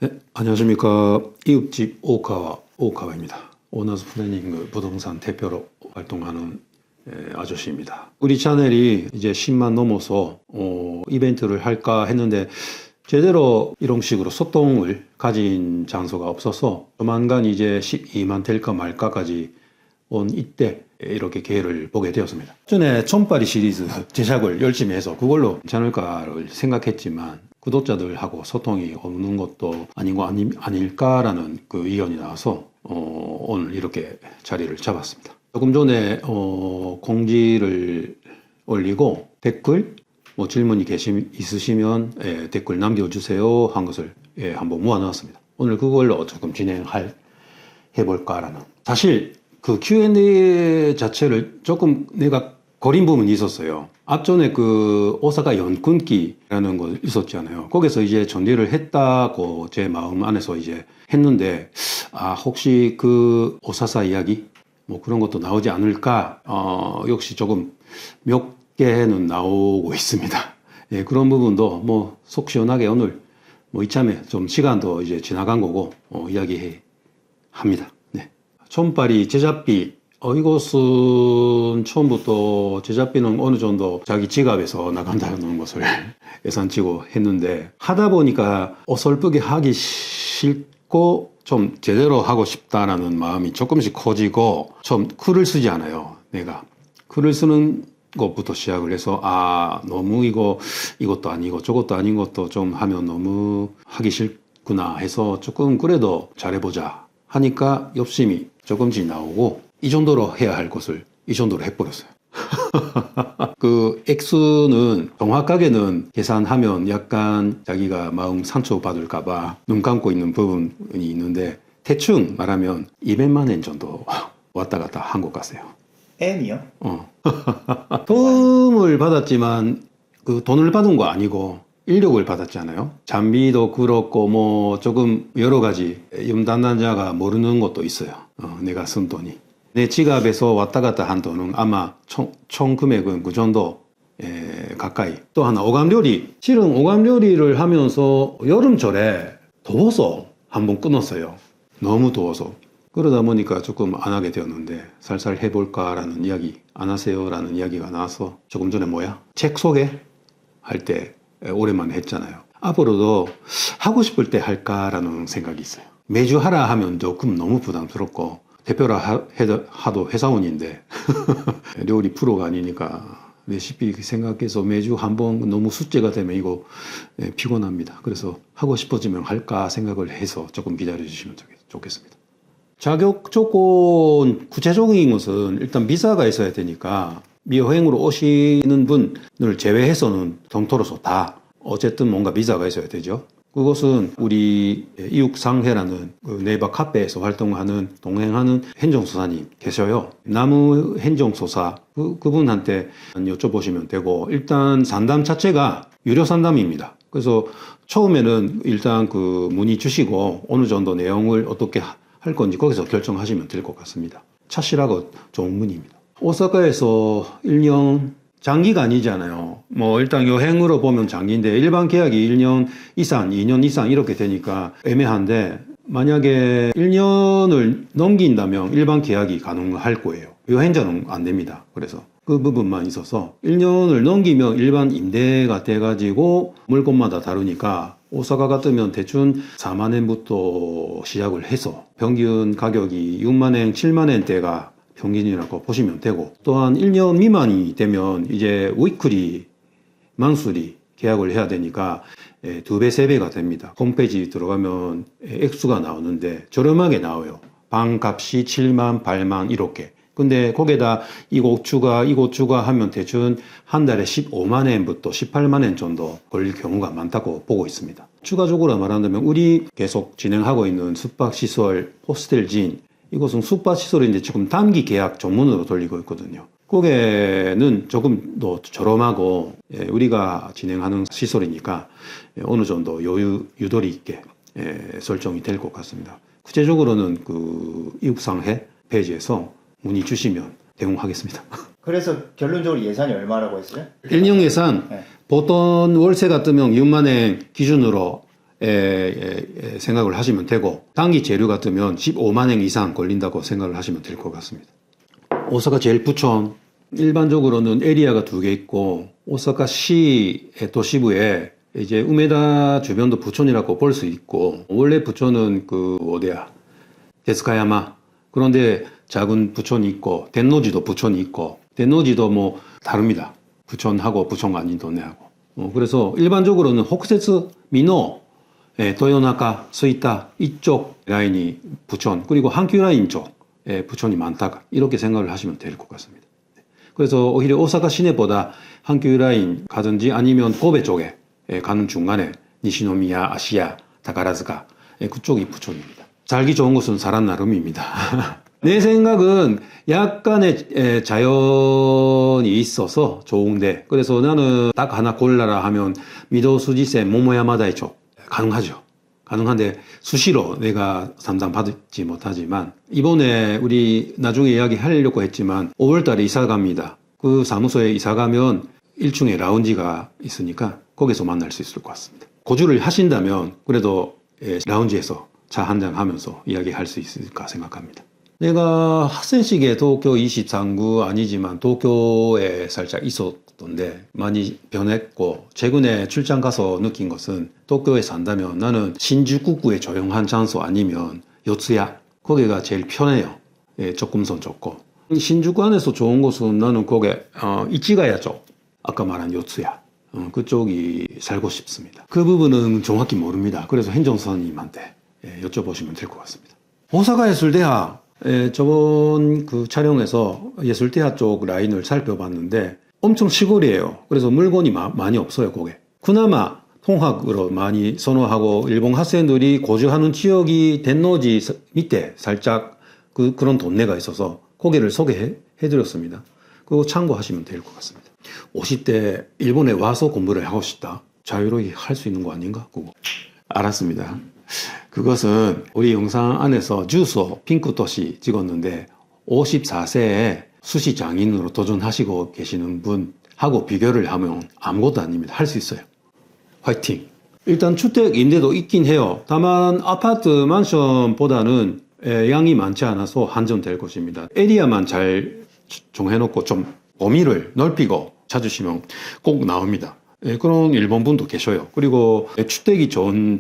네, 안녕하십니까. 이웃집 오카와입니다. 오너스 플래닝 부동산 대표로 활동하는 아저씨입니다. 우리 채널이 이제 10만 넘어서 이벤트를 할까 했는데 제대로 이런 식으로 소통을 가진 장소가 없어서 조만간 이제 12만 될까 말까까지 온 이때 이렇게 기회를 보게 되었습니다. 전에 촌파리 시리즈 제작을 열심히 해서 그걸로 괜찮을까를 생각했지만 구독자들하고 소통이 없는 것도 아닐까라는 그 의견이 나와서 오늘 이렇게 자리를 잡았습니다. 조금 전에 공지를 올리고 댓글 질문이 있으시면 댓글 남겨주세요 한 것을 한번 모아놨습니다. 오늘 그걸로 조금 해볼까라는. 사실 그 Q&A 자체를 조금 내가 거린 부분이 있었어요. 앞전에 그 오사카 연kun기라는 거 있었잖아요. 거기서 이제 전리를 했다고 제 마음 안에서 이제 했는데, 혹시 그 오사사 이야기? 그런 것도 나오지 않을까? 역시 조금 몇 개는 나오고 있습니다. 예, 그런 부분도 속 시원하게 오늘 이참에 좀 시간도 이제 지나간 거고, 이야기해 합니다. 네. 촌파리 제작비. 이곳은 처음부터 제작비는 어느 정도 자기 지갑에서 나간다는 것을 예상치고 했는데, 하다 보니까 어설프게 하기 싫고 좀 제대로 하고 싶다라는 마음이 조금씩 커지고, 좀 글을 쓰지 않아요. 내가 글을 쓰는 것부터 시작을 해서 너무 이것도 아니고 저것도 아닌 것도 좀 하면 너무 하기 싫구나 해서 조금 그래도 잘해보자 하니까 욕심이 조금씩 나오고, 이 정도로 해야 할 것을 이 정도로 해버렸어요. 그 액수는 정확하게는 계산하면 약간 자기가 마음 상처받을까봐 눈 감고 있는 부분이 있는데, 대충 말하면 200만 엔 정도 왔다 갔다 한 것 같아요. N이요? 도움을 받았지만 그 돈을 받은 거 아니고 인력을 받았잖아요. 장비도 그렇고 조금 여러 가지 담당자가 모르는 것도 있어요. 내가 쓴 돈이. 내 지갑에서 왔다 갔다 한 돈은 아마 총 금액은 그 정도 가까이. 또 하나, 오감料리. 실은 오감料리를 하면서 여름철에 더워서 한번 끊었어요. 너무 더워서. 그러다 보니까 조금 안 하게 되었는데, 살살 해볼까라는 이야기, 안 하세요라는 이야기가 나와서 조금 전에 책 소개할 때 오랜만에 했잖아요. 앞으로도 하고 싶을 때 할까라는 생각이 있어요. 매주 하라 하면 조금 너무 부담스럽고, 대표라 하도 회사원인데 요리 프로가 아니니까 레시피 생각해서 매주 한번 너무 숙제가 되면 이거 피곤합니다. 그래서 하고 싶어지면 할까 생각을 해서 조금 기다려 주시면 좋겠습니다. 자격 조건 구체적인 것은 일단 비자가 있어야 되니까 미여행으로 오시는 분을 제외해서는 동토로서 다 어쨌든 뭔가 비자가 있어야 되죠. 그것은 우리 이육상회라는 그 네이버 카페에서 동행하는 행정소사님 계셔요. 나무 행정소사 그분한테 여쭤보시면 되고, 일단 상담 자체가 유료 상담입니다. 그래서 처음에는 일단 그 문의 주시고 어느 정도 내용을 어떻게 할 건지 거기서 결정하시면 될 것 같습니다. 착실하고 좋은 문의입니다. 오사카에서 1년 장기가 아니잖아요. 일단 여행으로 보면 장기인데 일반 계약이 1년 이상, 2년 이상 이렇게 되니까 애매한데, 만약에 1년을 넘긴다면 일반 계약이 가능할 거예요. 여행자는 안 됩니다. 그래서 그 부분만 있어서 1년을 넘기면 일반 임대가 돼가지고 물건마다 다르니까 오사카 같으면 대충 4만 엔부터 시작을 해서 평균 가격이 6만 엔, 7만 엔대가 평균이라고 보시면 되고, 또한 1년 미만이 되면 이제 위클리, 만수리 계약을 해야 되니까 2배, 3배가 됩니다. 홈페이지 들어가면 액수가 나오는데 저렴하게 나와요. 방값이 7만, 8만 이렇게. 근데 거기에다 이곳 추가 하면 대충 한 달에 15만 엔부터 18만 엔 정도 걸릴 경우가 많다고 보고 있습니다. 추가적으로 말한다면 우리 계속 진행하고 있는 숙박시설, 호스텔진, 이것은 숙박시설인데 지금 단기 계약 전문으로 돌리고 있거든요. 거기에는 조금 더 저렴하고 우리가 진행하는 시설이니까 어느 정도 유도리 있게 설정이 될 것 같습니다. 구체적으로는 그 이국상회 페이지에서 문의 주시면 대응하겠습니다. 그래서 결론적으로 예산이 얼마라고 했어요? 1년 예산, 네. 보통 월세 같으면 6만 엔 기준으로 생각을 하시면 되고 단기 재료 같으면 15만 엔 이상 걸린다고 생각을 하시면 될 것 같습니다. 오사카 제일 부촌 일반적으로는 에리아가 두 개 있고 오사카 시의 도시부에 이제 우메다 주변도 부촌이라고 볼 수 있고 원래 부촌은 그 어디야 데스카야마 그런데 작은 부촌이 있고 덴노지도 부촌이 있고 덴노지도 뭐 다릅니다. 부촌하고 부촌가 아닌 동네하고 그래서 일반적으로는 혹세츠 미노 도요나카 스이타 이쪽 라인이 부촌 그리고 한큐 라인 쪽 부촌이 많다 이렇게 생각을 하시면 될 것 같습니다. 그래서 오히려 오사카 시내보다 한큐 라인 가든지 아니면 고베 쪽에 가는 중간에 니시노미야, 아시야, 다카라즈카 그쪽이 부촌입니다. 살기 좋은 곳은 사람 나름입니다. 내 생각은 약간의 자연이 있어서 좋은데 그래서 나는 딱 하나 골라라 하면 미도수지센 모모야마다이 쪽 가능하죠. 가능한데 수시로 내가 상담받지 못하지만 이번에 우리 나중에 이야기하려고 했지만 5월달에 이사 갑니다. 그 사무소에 이사 가면 1층에 라운지가 있으니까 거기서 만날 수 있을 것 같습니다. 거주를 하신다면 그래도 라운지에서 차 한잔 하면서 이야기할 수 있을까 생각합니다. 내가 학생 시기에 도쿄 23구 아니지만 도쿄에 살짝 있었던데 많이 변했고 최근에 출장 가서 느낀 것은 도쿄에 산다면 나는 신주쿠구의 조용한 장소 아니면 요츠야 거기가 제일 편해요. 접근성 좋고 신주쿠 안에서 좋은 곳은 나는 거기 이치가야 쪽 아까 말한 요츠야 그쪽이 살고 싶습니다. 그 부분은 정확히 모릅니다. 그래서 행정사님한테 여쭤보시면 될 것 같습니다. 오사카 예술대학 저번 그 촬영에서 예술대학 쪽 라인을 살펴봤는데 엄청 시골이에요. 그래서 물건이 많이 없어요, 거기. 그나마 통학으로 많이 선호하고 일본 학생들이 거주하는 지역이 덴노지 밑에 살짝 그런 동네가 있어서 거기를 소개해드렸습니다. 그거 참고하시면 될 것 같습니다. 50대 일본에 와서 공부를 하고 싶다. 자유롭게 할 수 있는 거 아닌가? 그거. 알았습니다. 그것은 우리 영상 안에서 주소 핑크도시 찍었는데 54세에 수시 장인으로 도전하시고 계시는 분하고 비교를 하면 아무것도 아닙니다. 할 수 있어요. 화이팅! 일단 주택 임대도 있긴 해요. 다만 아파트 만션보다는 양이 많지 않아서 한정될 것입니다. 에리아만 잘 정해놓고 좀 범위를 넓히고 찾으시면 꼭 나옵니다. 그런 일본 분도 계셔요. 그리고 주택이 좋은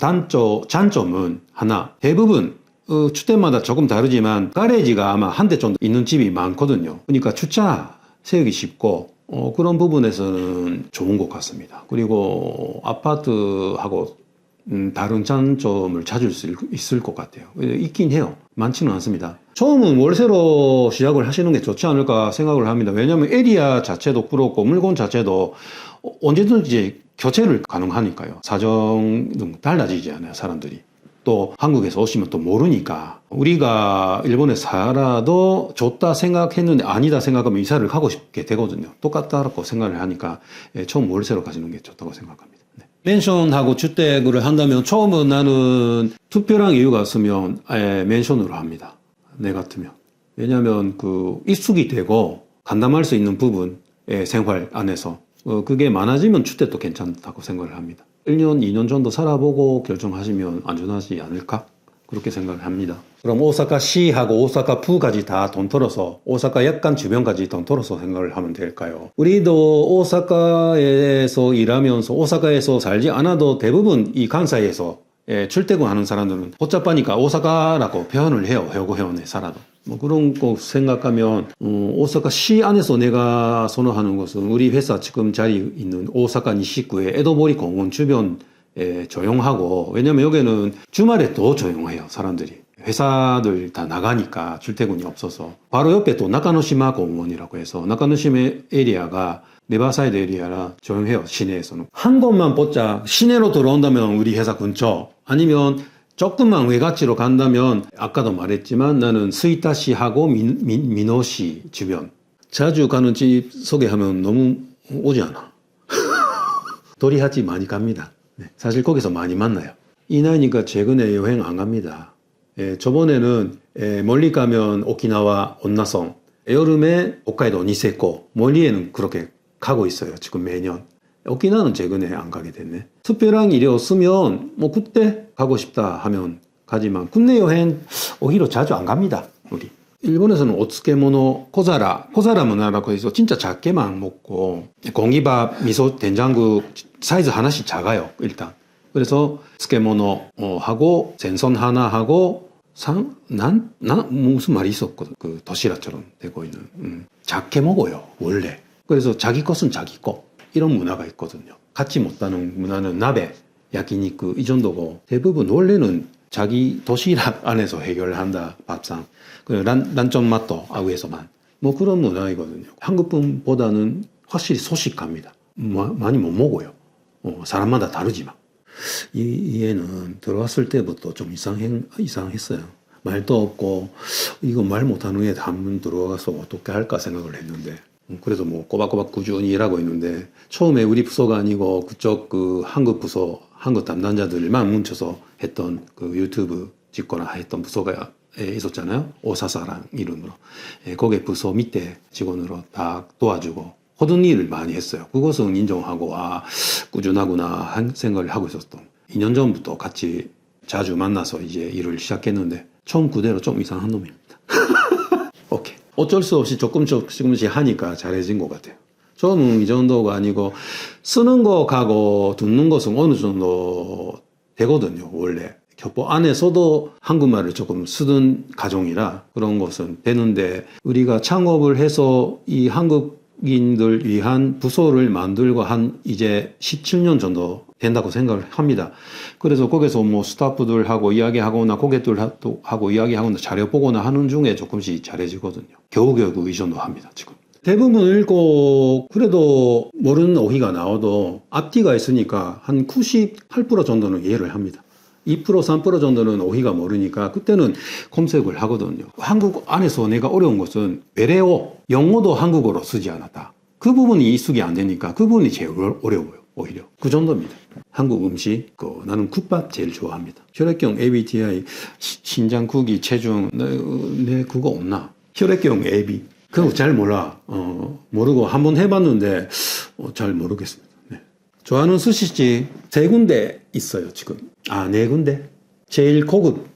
장점은 하나, 대부분 주택마다 조금 다르지만 가레지가 아마 한 대 정도 있는 집이 많거든요. 그러니까 주차 세우기 쉽고 그런 부분에서는 좋은 것 같습니다. 그리고 아파트하고 다른 장점을 찾을 수 있을 것 같아요. 있긴 해요. 많지는 않습니다. 처음은 월세로 시작을 하시는 게 좋지 않을까 생각을 합니다. 왜냐하면 에리아 자체도 그렇고 물건 자체도 언제든지 교체를 가능하니까요. 사정은 달라지지 않아요, 사람들이. 또 한국에서 오시면 또 모르니까 우리가 일본에 살아도 좋다 생각했는데 아니다 생각하면 이사를 가고 싶게 되거든요. 똑같다고 생각을 하니까 처음 월세로 가시는 게 좋다고 생각합니다. 네. 맨션하고 주택을 한다면 처음은 나는 특별한 이유가 있으면 맨션으로 합니다. 내 같으면. 왜냐하면 그 익숙이 되고 감당할 수 있는 부분의 생활 안에서 그게 많아지면 주택도 괜찮다고 생각을 합니다. 1년, 2년 정도 살아보고 결정하시면 안전하지 않을까? 그렇게 생각을 합니다. 그럼 오사카 시하고 오사카 푸까지 다 돈 털어서 오사카 약간 주변까지 돈 털어서 생각을 하면 될까요? 우리도 오사카에서 일하면서 오사카에서 살지 않아도 대부분 이関西에서 출퇴근하는 사람들은 복잡하니까 오사카라고 표현을 해요. 회고회원에 살아도. 뭐 그런 거 생각하면 오사카 시 안에서 내가 선호하는 것은 우리 회사 지금 자리 있는 오사카 니시구의 에도모리 공원 주변 조용하고 왜냐면 여기는 주말에 더 조용해요. 사람들이. 회사들 다 나가니까 출퇴근이 없어서 바로 옆에 또 나카노시마 공원이라고 해서 나카노시마 에리아가 네바사이드 에리아라 조용해요. 시내에서는. 한 곳만 뽑자. 시내로 들어온다면 우리 회사 근처 아니면 조금만 외곽지로 간다면 아까도 말했지만 나는 스이타시하고 미노시 주변 자주 가는 집 소개하면 너무 오지 않아. 도리하지 많이 갑니다. 네, 사실 거기서 많이 만나요. 이 나이니까 최근에 여행 안 갑니다. 저번에는 멀리 가면 오키나와 온나성 여름에 홋카이도 니세코 멀리에는 그렇게 가고 있어요. 지금 매년 오키나와는 최근에 안 가게 됐네. 특별한 일이 없으면 뭐 그때 가고 싶다 하면 가지만 국내 여행 오히려 자주 안 갑니다. 우리. 일본에서는 오츠케모노 코자라 문화라고 해서 진짜 작게만 먹고 공기밥, 미소, 된장국 사이즈 하나씩 작아요. 일단. 그래서 스케모노 하고 생선 하나 하고 무슨 말이 있었거든. 그 도시락처럼 되고 있는 작게 먹어요. 원래. 그래서 자기 것은 자기 거 이런 문화가 있거든요. 같이 먹다는 문화는 나베, 야끼니쿠 이 정도고 대부분 원래는 자기 도시락 안에서 해결한다. 밥상. 란점 맛도 아우에서만. 뭐 그런 문화이거든요. 한국 분보다는 확실히 소식합니다. 많이 못 먹어요. 사람마다 다르지만. 이 애는 들어왔을 때부터 좀 이상했어요. 말도 없고 이거 말 못하는 애 한 번 들어와서 어떻게 할까 생각을 했는데 그래도 뭐 꼬박꼬박 꾸준히 일하고 있는데 처음에 우리 부서가 아니고 그쪽 그 한국 부서 한국 담당자들만 뭉쳐서 했던 그 유튜브 찍거나 했던 부서가 있었잖아요. 오사사랑 이름으로. 거기 부서 밑에 직원으로 다 도와주고 모든 일을 많이 했어요. 그것은 인정하고 꾸준하구나 한 생각을 하고 있었던. 2년 전부터 같이 자주 만나서 이제 일을 시작했는데 처음 그대로 좀 이상한 놈입니다. 오케이. 어쩔 수 없이 조금씩 하니까 잘해진 것 같아요. 처음은 이 정도가 아니고 쓰는 거 가고 듣는 것은 어느 정도 되거든요. 원래. 교포 안에서도 한국말을 조금 쓰던 가정이라 그런 것은 되는데 우리가 창업을 해서 이 한국인들 위한 부서를 만들고 한 이제 17년 정도 된다고 생각을 합니다. 그래서 거기서 뭐 스타프들하고 이야기하거나 고객들하고 이야기하거나 자료보거나 하는 중에 조금씩 잘해지거든요. 겨우겨우 이 정도 합니다, 지금. 대부분 읽고 그래도 모르는 어휘가 나와도 앞뒤가 있으니까 한 98% 정도는 이해를 합니다. 2% 3% 정도는 어휘가 모르니까 그때는 검색을 하거든요. 한국 안에서 내가 어려운 것은 외래어, 영어도 한국어로 쓰지 않았다. 그 부분이 익숙이 안 되니까 그 부분이 제일 어려워요. 오히려 그 정도입니다. 한국 음식 나는 국밥 제일 좋아합니다. 혈액형 ABTI 신장국이 체중 내 그거 없나? 혈액형 AB 그거 잘 몰라. 모르고 한번 해봤는데 잘 모르겠습니다. 네. 좋아하는 스시집 3군데 있어요 지금. 4군데. 제일 고급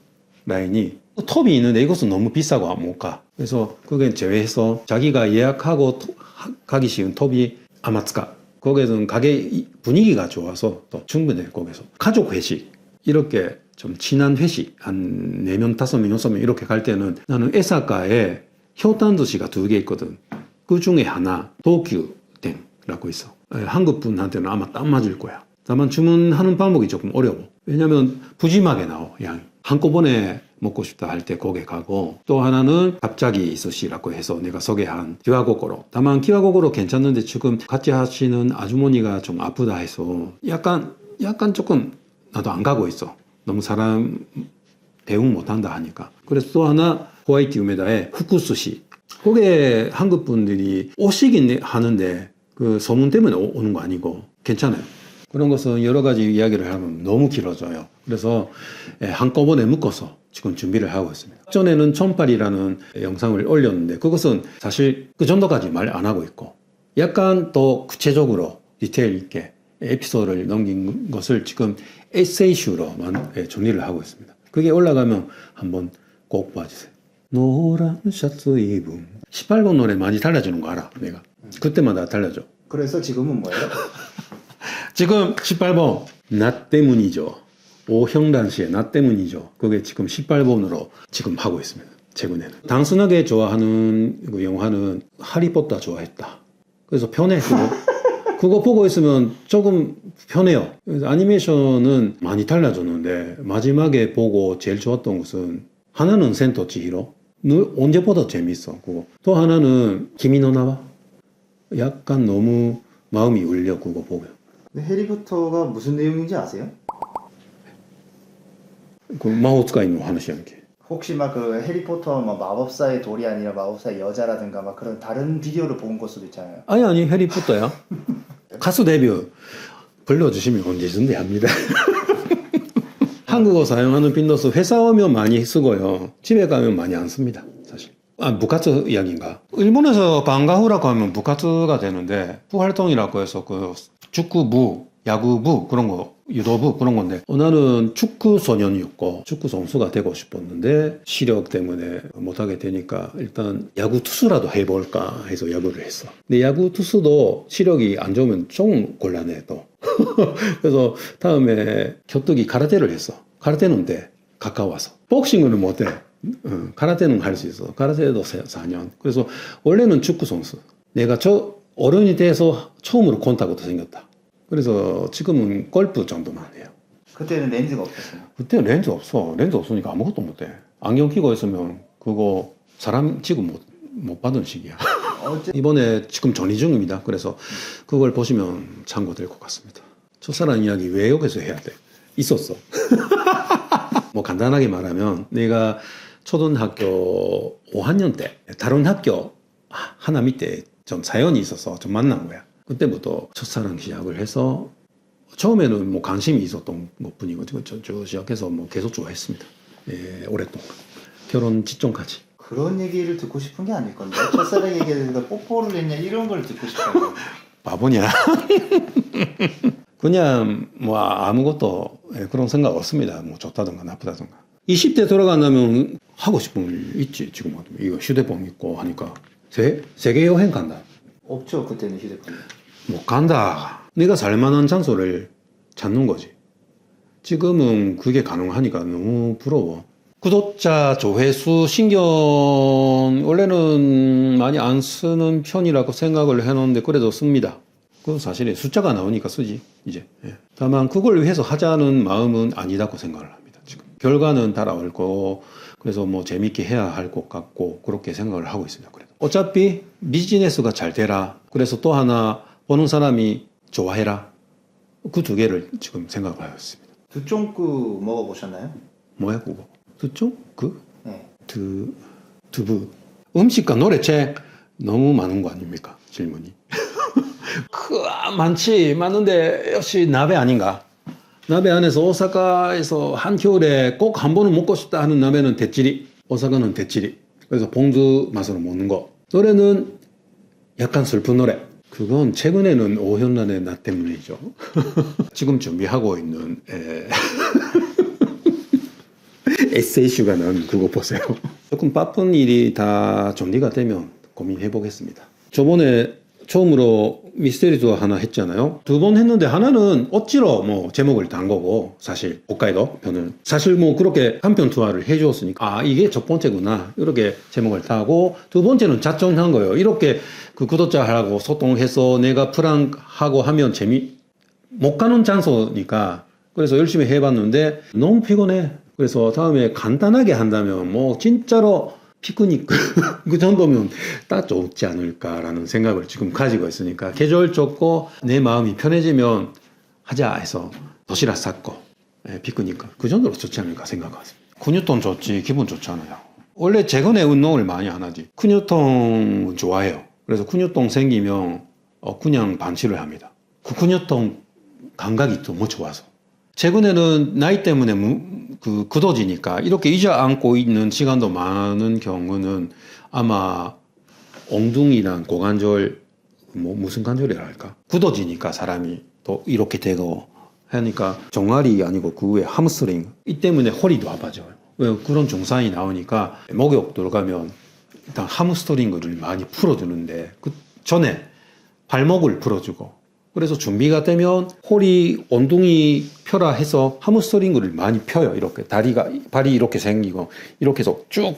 라인이 톱이 있는데 이것은 너무 비싸고 못 가. 그래서 그게 제외해서 자기가 예약하고 가기 쉬운 톱이 아마츠카. 거기서는 가게 분위기가 좋아서 또 충분해. 거기서 가족 회식 이렇게 좀 친한 회식 한 4명, 5명, 6명 이렇게 갈 때는 나는 에사카에 효탄도시가 2개 있거든. 그 중에 하나 도큐땡이라고 있어. 한국 분한테는 아마 딱 맞을 거야. 다만 주문하는 방법이 조금 어려워. 왜냐면 푸짐하게 나와 양이. 한꺼번에 먹고 싶다 할 때 거기 가고 또 하나는 갑자기 스시라고 해서 내가 소개한 키와고고로. 다만 키와고고로 괜찮은데 지금 같이 하시는 아주머니가 좀 아프다 해서 약간 조금 나도 안 가고 있어. 너무 사람 대응 못한다 하니까. 그래서 또 하나 호와이티 우메다의 후쿠스시. 거기에 한국 분들이 오시긴 하는데 그 소문 때문에 오는 거 아니고 괜찮아요. 그런 것은 여러 가지 이야기를 하면 너무 길어져요. 그래서 한꺼번에 묶어서 지금 준비를 하고 있습니다. 전에는 천팔이라는 영상을 올렸는데 그것은 사실 그 정도까지 말 안 하고 있고 약간 더 구체적으로 디테일 있게 에피소드를 넘긴 것을 지금 에세이슈로만 정리를 하고 있습니다. 그게 올라가면 한번 꼭 봐주세요. 노란 셔츠 입은 18번 노래 많이 달라지는 거 알아 내가. 그때마다 달라져. 그래서 지금은 뭐예요? 지금 18번 나 때문이죠. 오형란 씨의 나 때문이죠. 그게 지금 18번으로 지금 하고 있습니다. 최근에는. 단순하게 좋아하는 그 영화는 하리포터 좋아했다. 그래서 편해 그거 보고 있으면 조금 편해요. 그래서 애니메이션은 많이 달라졌는데 마지막에 보고 제일 좋았던 것은 하나는 센터 지히로 늘 언제보다 재밌어. 그거. 또 하나는 키미노 나와 약간 너무 마음이 울려 그거 보고요. 근데 해리포터가 무슨 내용인지 아세요? 그 마호츠카이노 하나씩 혹시 막 그 해리포터 막 마법사의 돌이 아니라 마법사의 여자라든가 막 그런 다른 비디오를 본 걸 수도 있잖아요. 아니 해리포터야. 가수 데뷔 불러주시면 언제든지 합니다. 한국어 사용하는 빈도수 회사 오면 많이 쓰고요. 집에 가면 많이 안 씁니다. 사실. 부카츠 이야기인가? 일본에서 방과후라고 하면 부카츠가 되는데 부활동이라고 해서 그 축구부, 야구부 그런 거, 유도부 그런 건데 나는 축구 소년이었고 축구 선수가 되고 싶었는데 시력 때문에 못하게 되니까 일단 야구 투수라도 해볼까 해서 야구를 했어. 근데 야구 투수도 시력이 안 좋으면 좀 곤란해 또. 그래서 다음에 격투기 카라테를 했어. 카라테는 돼. 가까워서. 복싱은 못해. 카라테는 할 수 있어. 카라테도 4년. 그래서 원래는 축구 선수. 내가 어른이 돼서 처음으로 콘타크도 생겼다. 그래서 지금은 골프 정도만 해요. 그때는 렌즈가 없었어요. 그때 렌즈 없어. 렌즈 없으니까 아무것도 못해. 안경 끼고 있으면 그거 사람 취급 못 받은 시기야. 이번에 지금 전이 중입니다. 그래서 그걸 보시면 참고될 것 같습니다. 첫사랑 이야기 왜 여기서 해야 돼? 있었어. 뭐 간단하게 말하면 내가 초등학교 5학년 때 다른 학교 하나 밑에 좀 사연이 있어서 좀 만난 거야. 그때부터 첫사랑 시작을 해서 처음에는 뭐 관심이 있었던 것뿐이고 쭉 시작해서 뭐 계속 좋아했습니다. 예, 오랫동안 결혼 직전까지. 그런 얘기를 듣고 싶은 게 아닐 건데 첫사랑 얘기하다가 뽀뽀를 했냐 이런 걸 듣고 싶어요. 바보냐? 그냥 뭐 아무것도 그런 생각 없습니다. 뭐 좋다든가 나쁘다든가. 20대 돌아간다면 하고 싶은 일 있지. 지금 이거 휴대폰 있고 하니까 세계 여행 간다. 없죠 그때는 휴대폰이. 못 간다. 내가 살만한 장소를 찾는 거지. 지금은 그게 가능하니까 너무 부러워. 구독자 조회수 신경 원래는 많이 안 쓰는 편이라고 생각을 해놓는데 그래도 씁니다. 그 사실에 숫자가 나오니까 쓰지 이제. 예. 다만 그걸 위해서 하자는 마음은 아니다고 생각을 합니다. 지금 결과는 따라올 거고 그래서 뭐 재밌게 해야 할 것 같고 그렇게 생각을 하고 있습니다. 그래도 어차피 비즈니스가 잘 되라. 그래서 또 하나 보는 사람이 좋아해라. 그 두 개를 지금 생각을 하고 있습니다. 두쫑구 먹어보셨나요? 뭐야 그거? 두쫑? 네. 두부. 음식과 노래책 너무 많은 거 아닙니까? 질문이. 많은데 역시 나베 아닌가? 나베 안에서 오사카에서 한겨울에 꼭 한 번은 먹고 싶다 하는 나베는 대찌리. 오사카는 대찌리. 그래서 봉주 맛으로 먹는 거. 노래는 약간 슬픈 노래. 그건 최근에는 오현란의 나 때문이죠. 지금 준비하고 있는 에세이슈가 나온 그거 보세요. 조금 바쁜 일이 다 정리가 되면 고민해 보겠습니다. 저번에 처음으로 미스테리 투어 하나 했잖아요. 2번 했는데 하나는 억지로 뭐 제목을 단 거고 사실 홋카이도 편은 사실 뭐 그렇게 한 편 투어를 해주었으니까 이게 첫 번째구나 이렇게 제목을 타고 두 번째는 작정한 거예요. 이렇게 그 구독자하고 소통해서 내가 프랑하고 하면 못 가는 장소니까 그래서 열심히 해봤는데 너무 피곤해. 그래서 다음에 간단하게 한다면 뭐 진짜로 피크닉 그 정도면 딱 좋지 않을까라는 생각을 지금 가지고 있으니까 계절 좋고 내 마음이 편해지면 하자 해서 도시락 쌌고 피크닉 그 정도로 좋지 않을까 생각하습니다. 근육통 좋지 기분 좋잖아요. 원래 최근에 운동을 많이 안 하지. 근육통 좋아해요. 그래서 근육통 생기면 그냥 반치를 합니다. 그 근육통 감각이 너무 좋아서. 최근에는 나이 때문에 굳어지니까 이렇게 의자 앉고 있는 시간도 많은 경우는 아마 엉둥이랑 고관절 무슨 관절이라 할까 굳어지니까 사람이 또 이렇게 되고 하니까 종아리 아니고 그 위에 함스트링 이 때문에 허리도 아파져요. 왜 그런 증상이 나오니까 목욕 들어가면 일단 함스트링을 많이 풀어주는데 그 전에 발목을 풀어주고 그래서 준비가 되면 허리 엉덩이 펴라 해서 함스트링을 많이 펴요. 이렇게 발이 이렇게 생기고 이렇게 해서 쭉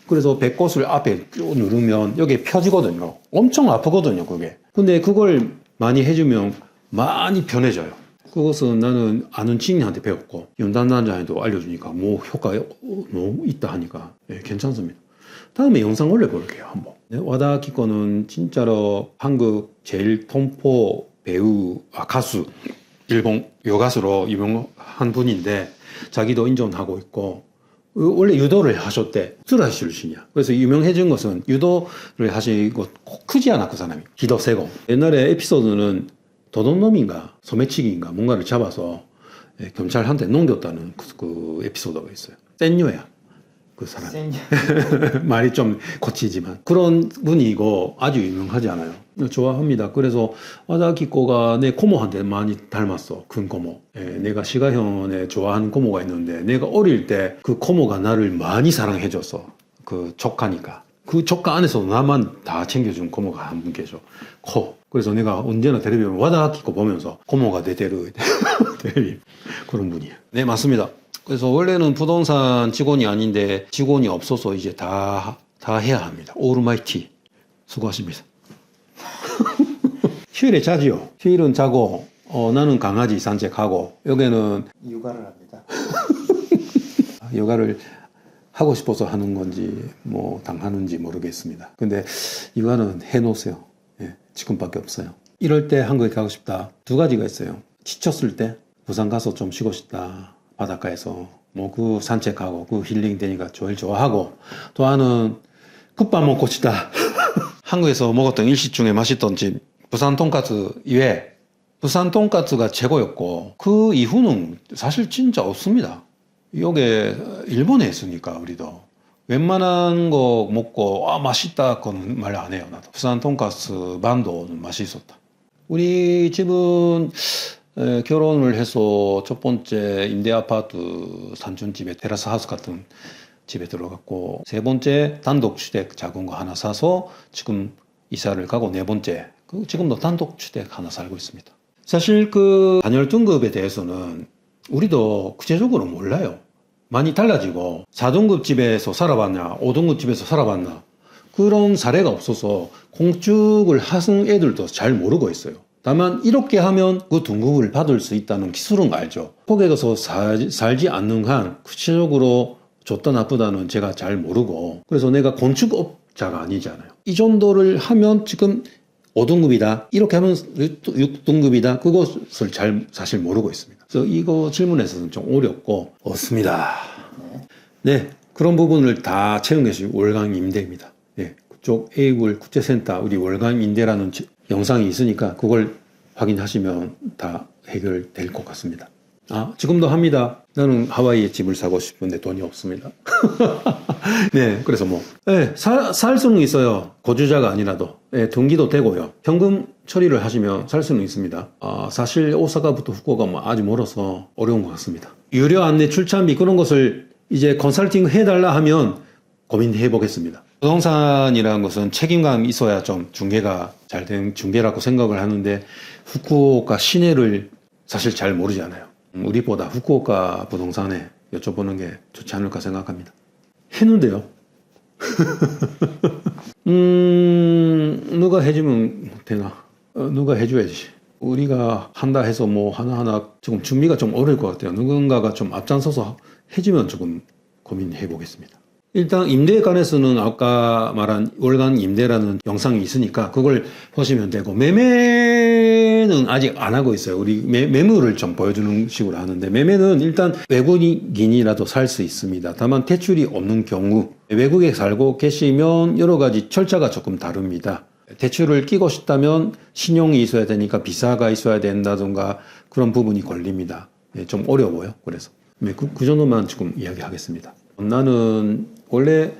그래서 배꼽을 앞에 쭉 누르면 여기 펴지거든요. 엄청 아프거든요 그게. 근데 그걸 많이 해주면 많이 편해져요. 그것은 나는 아는 친구한테 배웠고 연단단자에도 알려주니까 뭐 효과가 너무 있다 하니까 괜찮습니다. 다음에 영상 올려볼게요 한번. 와다 키코는 진짜로 한국 제일 톰포 배우, 가수, 일본 여가수로 유명한 분인데 자기도 인정하고 있고 원래 유도를 하셨대. 스라이 출신이야. 그래서 유명해진 것은 유도를 하시고 크지 않아 그 사람이. 기도 세고. 옛날에 에피소드는 도둑놈인가 소매치기인가 뭔가를 잡아서 경찰한테 넘겼다는 그 에피소드가 있어요. 센 녀야. 그 사람. 센 말이 좀 거치지만 그런 분이고 아주 유명하지 않아요. 좋아합니다. 그래서 와다키코가 내 고모한테 많이 닮았어. 큰 고모. 예, 내가 시가현에 좋아하는 고모가 있는데 내가 어릴 때 그 고모가 나를 많이 사랑해줬어. 그 조카니까. 그 조카 안에서 나만 다 챙겨준 고모가 한 분 계셔. 그래서 내가 언제나 텔레비 보면 와다키코 보면서 고모가 내대로 텔레비 그런 분이에요. 네, 맞습니다. 그래서 원래는 부동산 직원이 아닌데 직원이 없어서 이제 다 해야 합니다. 오르마이티. 수고하십니다. 휴일에 자지요. 휴일은 자고, 나는 강아지 산책하고, 여기는 육아를 합니다. 요가를 하고 싶어서 하는 건지, 뭐, 당하는지 모르겠습니다. 근데 육아는 해놓으세요. 예, 지금밖에 없어요. 이럴 때 한국에 가고 싶다. 두 가지가 있어요. 지쳤을 때, 부산 가서 좀 쉬고 싶다. 바닷가에서 뭐 그 산책하고 그 힐링 되니까 제일 좋아하고 또 하나는 국밥 먹고 싶다. 한국에서 먹었던 일식 중에 맛있던 집 부산 돈가스 이외에 부산 돈가스가 최고였고 그 이후는 사실 진짜 없습니다. 이게 일본에 있으니까 우리도 웬만한 거 먹고 맛있다 그건 말 안 해요. 나도 부산 돈가스 만도는 맛있었다. 우리 집은 결혼을 해서 첫 번째 임대 아파트 산촌집에 테라스 하우스 같은 집에 들어갔고 세 번째 단독 주택 작은 거 하나 사서 지금 이사를 가고 네 번째 지금도 단독 주택 하나 살고 있습니다. 사실 그 단열 등급에 대해서는 우리도 구체적으로 몰라요. 많이 달라지고 4등급 집에서 살아봤냐 5등급 집에서 살아봤나 그런 사례가 없어서 공축을 하는 애들도 잘 모르고 있어요. 다만 이렇게 하면 그 등급을 받을 수 있다는 기술은 알죠. 거기에 가서 살지 않는 한 구체적으로 좋다 나쁘다는 제가 잘 모르고 그래서 내가 건축업자가 아니잖아요. 이 정도를 하면 지금 5등급이다 이렇게 하면 6등급이다 그것을 잘 사실 모르고 있습니다. 그래서 이거 질문에서는 좀 어렵고 없습니다. 네, 그런 부분을 다 채운 것이 월강 임대입니다. 네, 그쪽 A굴 국제센터 우리 월강 임대라는 영상이 있으니까 그걸 확인하시면 다 해결될 것 같습니다. 지금도 합니다. 나는 하와이에 집을 사고 싶은데 돈이 없습니다. 네, 그래서 살 수는 있어요. 거주자가 아니라도. 네, 등기도 되고요. 현금 처리를 하시면 살 수는 있습니다. 사실 오사카부터 후쿠오카 아주 멀어서 어려운 것 같습니다. 유료 안내 출차비 그런 것을 이제 컨설팅 해달라 하면 고민해 보겠습니다. 부동산이라는 것은 책임감이 있어야 좀 중개가 잘 된 중개라고 생각을 하는데 후쿠오카 시내를 사실 잘 모르잖아요. 우리보다 후쿠오카 부동산에 여쭤보는 게 좋지 않을까 생각합니다. 했는데요. 누가 해주면 되나? 누가 해줘야지. 우리가 한다 해서 뭐 하나하나 조금 준비가 좀 어려울 것 같아요. 누군가가 좀 앞장서서 해주면 조금 고민해 보겠습니다. 일단 임대에 관해서는 아까 말한 월간 임대라는 영상이 있으니까 그걸 보시면 되고 매매는 아직 안 하고 있어요. 우리 매물을 좀 보여주는 식으로 하는데 매매는 일단 외국인이라도 살 수 있습니다. 다만 대출이 없는 경우 외국에 살고 계시면 여러 가지 절차가 조금 다릅니다. 대출을 끼고 싶다면 신용이 있어야 되니까 비자가 있어야 된다든가 그런 부분이 걸립니다. 좀 어려워요. 그래서 그 정도만 지금 이야기하겠습니다. 나는 원래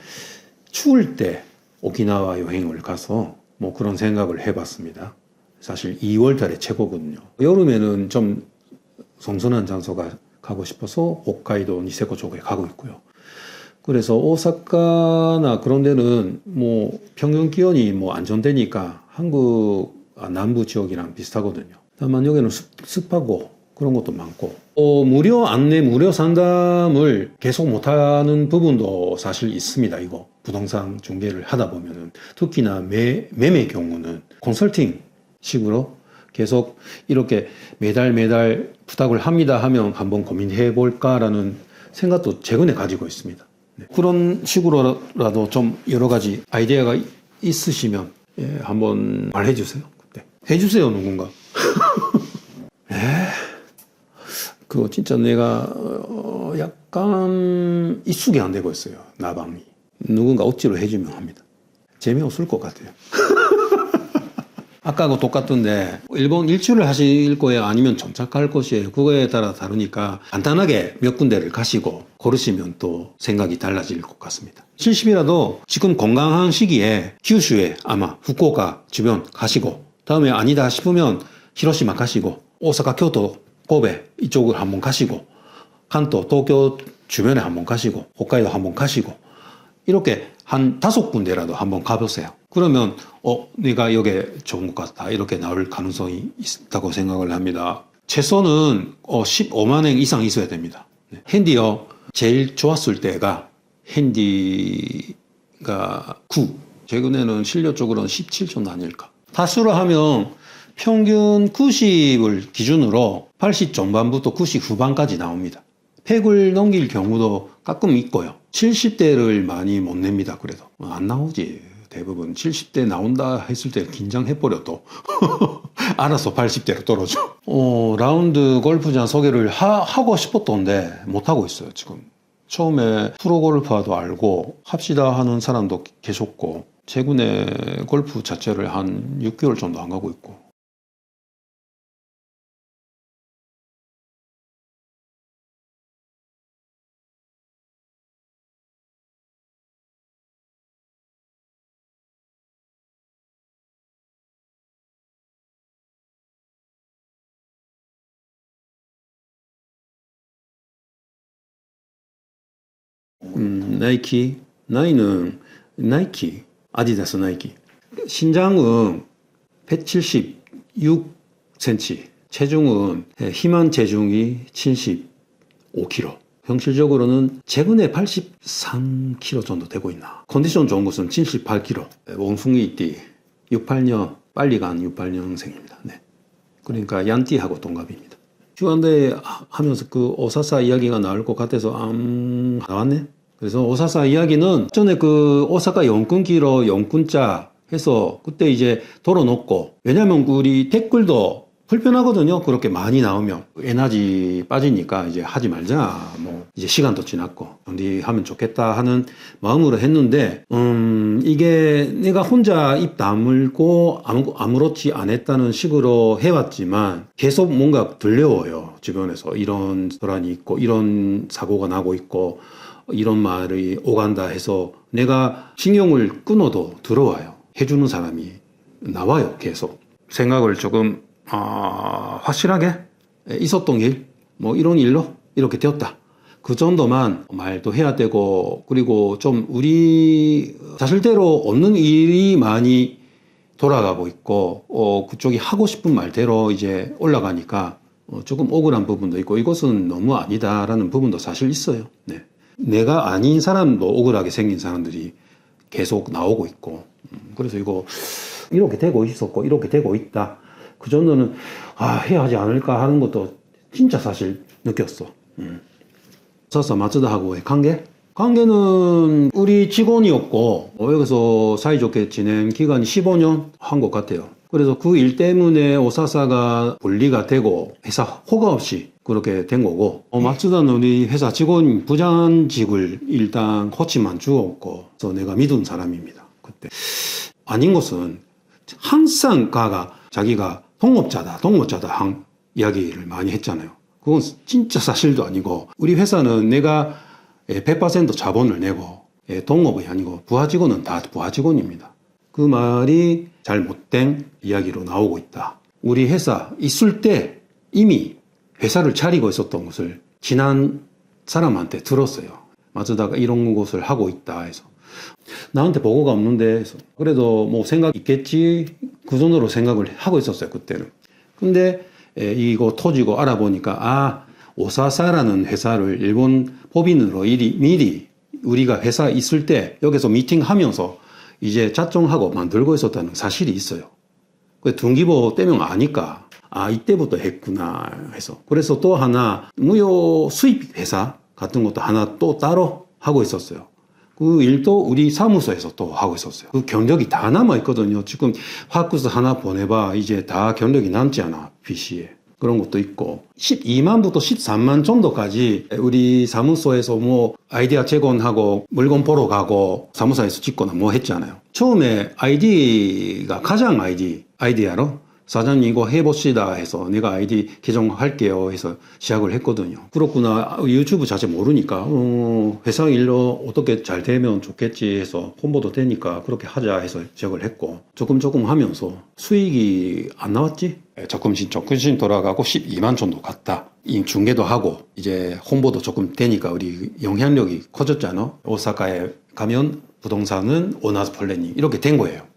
추울 때 오키나와 여행을 가서 뭐 그런 생각을 해봤습니다. 사실 2월 달에 최고거든요. 여름에는 좀 선선한 장소가 가고 싶어서 홋카이도 니세코 쪽에 가고 있고요. 그래서 오사카나 그런 데는 뭐 평균 기온이 뭐 안정되니까 한국 남부 지역이랑 비슷하거든요. 다만 여기는 습하고 그런 것도 많고 무료 안내, 무료 상담을 계속 못하는 부분도 사실 있습니다. 이거 부동산 중개를 하다 보면은 특히나 매매 경우는 컨설팅 식으로 계속 이렇게 매달 부탁을 합니다 하면 한번 고민해 볼까라는 생각도 최근에 가지고 있습니다. 네. 그런 식으로라도 좀 여러 가지 아이디어가 있으시면 한번 말해 주세요. 그때 해주세요 누군가. 그거 진짜 내가 약간 익숙이 안 되고 있어요. 나방이. 누군가 억지로 해주면 합니다. 재미없을 것 같아요. 아까하고 똑같은데 일본 일주를 하실 거예요? 아니면 정착할 것이에요? 그거에 따라 다르니까 간단하게 몇 군데를 가시고 고르시면 또 생각이 달라질 것 같습니다. 70이라도 지금 건강한 시기에 kyushu에 아마 후쿠오카 주변 가시고 다음에 아니다 싶으면 히로시마 가시고 오사카, 교토, 고베 이쪽을 한번 가시고 간도, 도쿄 주변에 한번 가시고 홋카이도 한번 가시고 이렇게 한 5군데라도 한번 가보세요. 그러면 내가 여기 좋은 것 같다 이렇게 나올 가능성이 있다고 생각을 합니다. 최소는 15만 엔 이상 있어야 됩니다. 핸디요 제일 좋았을 때가 핸디가 9 최근에는 실력적으로는 17 정도 아닐까. 다수를 하면 평균 90을 기준으로 80 전반부터 90 후반까지 나옵니다. 100을 넘길 경우도 가끔 있고요. 70대를 많이 못 냅니다. 그래도 안 나오지. 대부분 70대 나온다 했을 때 긴장해버려도 알아서 80대로 떨어져. 라운드 골프장 소개를 하고 싶었던데 못하고 있어요. 지금 처음에 프로골퍼도 알고 합시다 하는 사람도 계셨고 최근에 골프 자체를 한 6개월 정도 안 가고 있고. 나이키는 나이키, 아디다스 나이키. 신장은 176cm, 체중은 희만 체중이 75kg. 현실적으로는 최근에 83kg 정도 되고 있나. 컨디션 좋은 것은 78kg. 원숭이띠 68년 빨리 간 68년생입니다. 네. 그러니까 얀띠하고 동갑입니다. 휴안대 하면서 그 오사사 이야기가 나올 것 같아서 나왔네. 그래서 오사사 이야기는 전에 그 오사카 연끈기로 연끈자 해서 그때 이제 덜어놓고, 왜냐면 우리 댓글도 불편하거든요. 그렇게 많이 나오면 에너지 빠지니까 이제 하지 말자. 뭐 이제 시간도 지났고 어디 하면 좋겠다 하는 마음으로 했는데 이게 내가 혼자 입 다물고 아무렇지 않았다는 식으로 해왔지만 계속 뭔가 들려와요. 주변에서 이런 소란이 있고 이런 사고가 나고 있고 이런 말이 오간다 해서 내가 신경을 끊어도 들어와요. 해주는 사람이 나와요. 계속 생각을 조금 확실하게 있었던 일, 뭐 이런 일로 이렇게 되었다. 그 정도만 말도 해야 되고, 그리고 좀 우리 사실대로 없는 일이 많이 돌아가고 있고, 그쪽이 하고 싶은 말대로 이제 올라가니까 조금 억울한 부분도 있고, 이것은 너무 아니다라는 부분도 사실 있어요. 네. 내가 아닌 사람도 억울하게 생긴 사람들이 계속 나오고 있고, 그래서 이거 이렇게 되고 있었고, 이렇게 되고 있다. 그 정도는 해야 하지 않을까 하는 것도 진짜 사실 느꼈어. 사사 마츠다하고의 관계는 우리 직원이었고 여기서 사이좋게 지낸 기간이 15년 한 것 같아요. 그래서 그 일 때문에 오사사가 분리가 되고 회사 허가 없이 그렇게 된 거고, 마츠다는 우리 회사 직원 부장직을 일단 호치만 주었고, 그래서 내가 믿은 사람입니다. 그때 아닌 것은 항상 자기가 동업자다 한 이야기를 많이 했잖아요. 그건 진짜 사실도 아니고, 우리 회사는 내가 100% 자본을 내고 동업이 아니고 부하 직원은 다 부하 직원입니다. 그 말이 잘못된 이야기로 나오고 있다. 우리 회사 있을 때 이미 회사를 차리고 있었던 것을 지난 사람한테 들었어요. 마츠다가 이런 것을 하고 있다 해서. 나한테 보고가 없는데 해서. 그래도 뭐 생각 있겠지 그 정도로 생각을 하고 있었어요. 그때는. 근데 이거 터지고 알아보니까 오사사라는 회사를 일본 법인으로 미리 우리가 회사 있을 때 여기서 미팅하면서 이제 작정하고 만들고 있었다는 사실이 있어요. 등기부 때문에 아니까 이때부터 했구나 해서. 그래서 또 하나 무료 수입 회사 같은 것도 하나 또 따로 하고 있었어요. 그 일도 우리 사무소에서 또 하고 있었어요. 그 경력이 다 남아 있거든요. 지금 화쿠스 하나 보내봐 이제 다 경력이 남지 않아, PC에. 그런 것도 있고 12만부터 13만 정도까지 우리 사무소에서 뭐 아이디어 제공하고 물건 보러 가고 사무소에서 찍거나 뭐 했잖아요. 처음에 가장 아이디 아이디어로 사장님 이거 해봅시다 해서 내가 아이디 개정할게요 해서 시작을 했거든요. 그렇구나. 유튜브 자체 모르니까 회사 일로 어떻게 잘 되면 좋겠지 해서 홍보도 되니까 그렇게 하자 해서 시작을 했고 조금 하면서 수익이 안 나왔지? 조금씩 돌아가고 12만 정도 갔다. 이 중개도 하고 이제 홍보도 조금 되니까 우리 영향력이 커졌잖아. 오사카에 가면 부동산은 오너스 플래닝 이렇게 된 거예요.